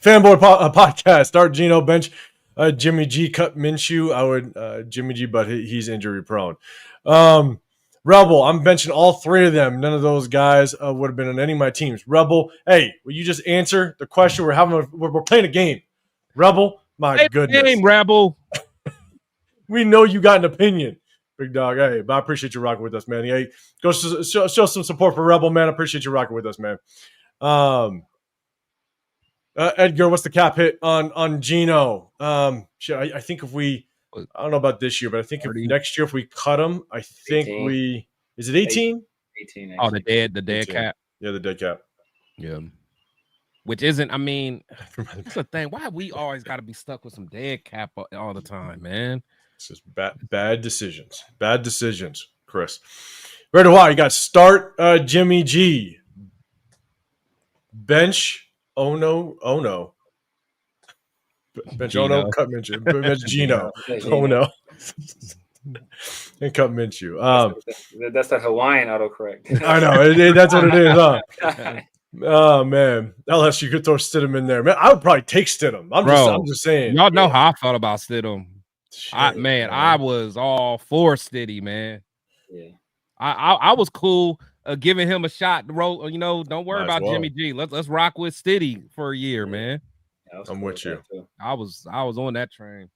podcast. Start Geno, bench Jimmy G, cut Minshew. I would Jimmy G, but he's injury prone. Rebel, I'm benching all 3 of them. None of those guys would have been on any of my teams. Rebel, hey, will you just answer the question? We're playing a game. Rebel, my goodness. Game, Rebel. We know you got an opinion, big dog. Hey, but I appreciate you rocking with us, man. Hey, go show some support for Rebel, man. I appreciate you rocking with us, man. Edgar, what's the cap hit on Geno? I think if we. I don't know about this year, but I think next year if we cut him, I think 18. Is it 18? 18. Oh, the dead cap. Yeah, the dead cap. Yeah. Which isn't, I mean, that's the thing. Why we always got to be stuck with some dead cap all the time, man? It's just bad decisions. Bad decisions, Chris. Red Hawaii, you got start Jimmy G. Bench no. Bench no, cut Minshew. Bench Geno. Oh no. And cut Minshew. That's that Hawaiian autocorrect. I know. That's what it is, huh? Oh man. Unless you could throw Stidham in there. Man, I would probably take Stidham. I'm just saying. Y'all know how I felt about Stidham. I was all for Stiddy, man. Yeah. I was cool giving him a shot to roll. You know, don't worry about Jimmy G. Let's rock with Stiddy for a year, man. I'm with you. I was on that train.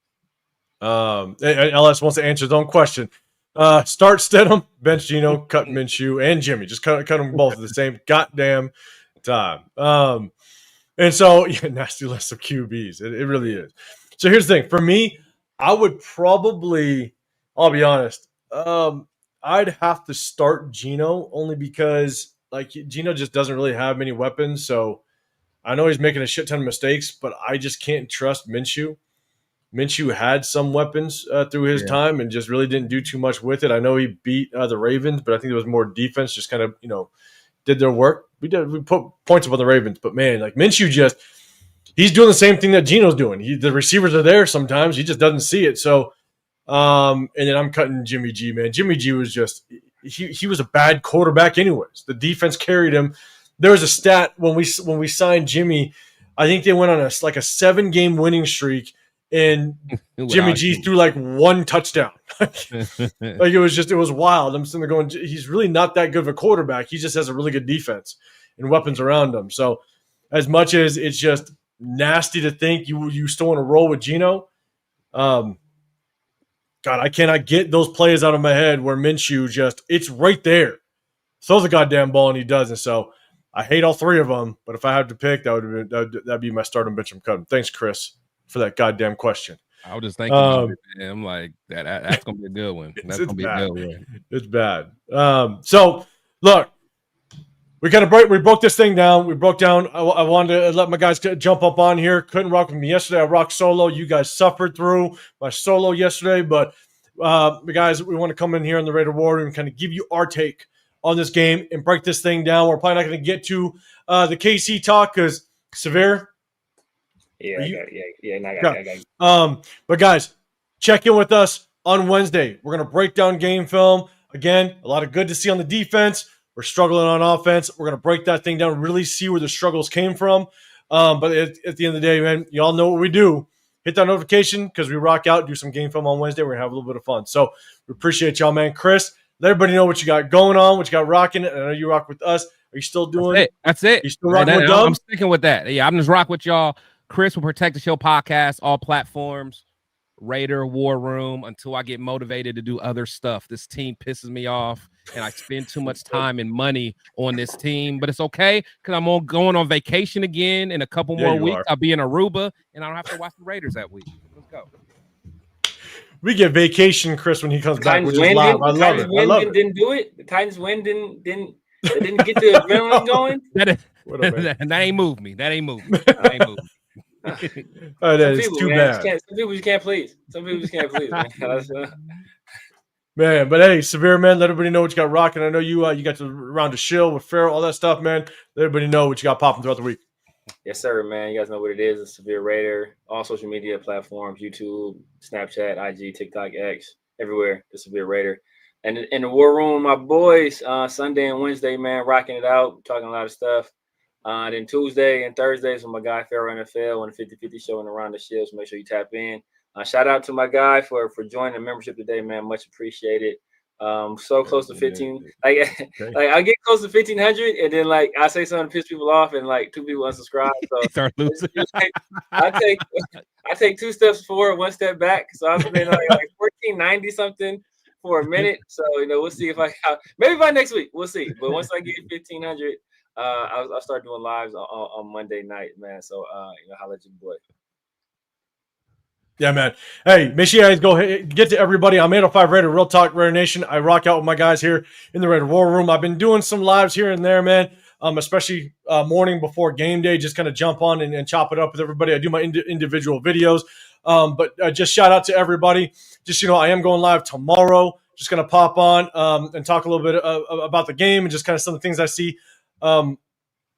LS wants to answer his own question. Start Stidham, bench Geno, cut Minshew, and Jimmy. Just cut them both at the same goddamn time. And so, nasty list of QBs. It really is. So here's the thing. For me, I would probably, I'll be honest, I'd have to start Geno only because, like, Geno just doesn't really have many weapons. So I know he's making a shit ton of mistakes, but I just can't trust Minshew. Minshew had some weapons through his time and just really didn't do too much with it. I know he beat the Ravens, but I think there was more defense, just kind of, did their work. We put points up on the Ravens, but man, like Minshew he's doing the same thing that Geno's doing. The receivers are there sometimes. He just doesn't see it. So, and then I'm cutting Jimmy G, man. Jimmy G was he was a bad quarterback anyways. The defense carried him. there was a stat when we signed Jimmy. I think they went on a 7-game winning streak, and Jimmy G threw like 1 touchdown. Like it was wild. I'm sitting there going, he's really not that good of a quarterback. He just has a really good defense and weapons around him. So as much as it's just nasty to think you still want to roll with Geno, God, I cannot get those plays out of my head where Minshew it's right there. Throws the goddamn ball and he doesn't. So I hate all 3 of them, but if I had to pick, that'd be my start on bench. I'm cutting. Thanks, Chris, for that goddamn question. I was just thinking about it, man. I'm like, that's gonna be a good one. That's gonna be a good one. It's bad. So look, we broke this thing down. We broke down. I wanted to let my guys jump up on here. Couldn't rock with me yesterday. I rocked solo. You guys suffered through my solo yesterday, but guys, we want to come in here on the Raider War Room and kind of give you our take on this game and break this thing down. We're probably not going to get to the KC talk because Severe. But guys, check in with us on Wednesday. We're going to break down game film. Again, a lot of good to see on the defense. We're struggling on offense. We're going to break that thing down, really see where the struggles came from. But at the end of the day, man, y'all know what we do. Hit that notification because we rock out, do some game film on Wednesday. We're going to have a little bit of fun. So we appreciate y'all, man. Chris, let everybody know what you got going on, what you got rocking. I know you rock with us. Are you still doing it? That's it. You still rocking with Dub? I'm sticking with that. Yeah, I'm just rock with y'all. Chris will Protect the Show podcast, all platforms, Raider War Room, until I get motivated to do other stuff. This team pisses me off, and I spend too much time and money on this team. But it's okay because I'm going on vacation again in a couple more weeks. I'll be in Aruba, and I don't have to watch the Raiders that week. Let's go. We get vacation, Chris, when he comes back, which is live. I love it. The didn't do it. The Titans win didn't get the adrenaline going. That ain't moved me. That ain't moved me. That is too bad. Some people just can't please. Man, but hey, Severe, man, let everybody know what you got rocking. I know you got to round to shill with Farrell, all that stuff, man. Let everybody know what you got popping throughout the week. Yes, sir, man. You guys know what it is. It's Severe Raider. All social media platforms, YouTube, Snapchat, IG, TikTok, X, everywhere. The Severe Raider. And in the War Room, my boys, Sunday and Wednesday, man, rocking it out, talking a lot of stuff. Then Tuesday and Thursdays with my guy, Farrell NFL, on the 50-50 show and Around the Shield. So make sure you tap in. Shout out to my guy for joining the membership today, man. Much appreciated. So close to 15. Like I get close to 1,500, and then like I say something to piss people off, and like 2 people unsubscribe. So start losing. I take 2 steps forward, 1 step back. So I've been like 1,490 something for a minute. So we'll see if maybe by next week we'll see. But once I get 1,500, I'll start doing lives on Monday night, man. So holla at your boy. Yeah, man. Hey, make sure you guys go get to everybody. I'm 805 Raider, Real Talk Raider Nation. I rock out with my guys here in the Raider War Room. I've been doing some lives here and there, man, especially morning before game day, just kind of jump on and chop it up with everybody. I do my individual videos. But just shout out to everybody. Just, I am going live tomorrow. Just going to pop on and talk a little bit about the game and just kind of some of the things I see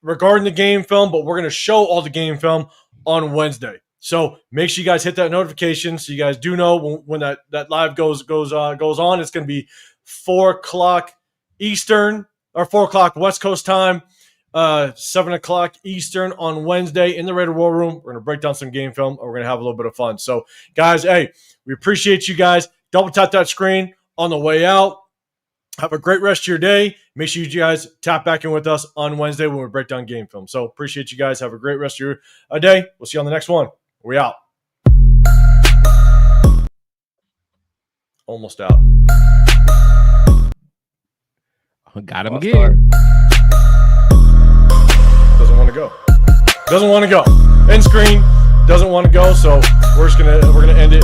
regarding the game film. But we're going to show all the game film on Wednesday. So make sure you guys hit that notification so you guys do know when that live goes on. It's going to be 4:00 Eastern or 4:00 West Coast time, 7:00 Eastern on Wednesday in the Raider War Room. We're going to break down some game film and we're going to have a little bit of fun. So guys, hey, we appreciate you guys. Double tap that screen on the way out. Have a great rest of your day. Make sure you guys tap back in with us on Wednesday when we break down game film. So appreciate you guys. Have a great rest of your day. We'll see you on the next one. We out. Almost out. Got him again. Doesn't want to go. Doesn't want to go. End screen. Doesn't want to go. So we're gonna end it.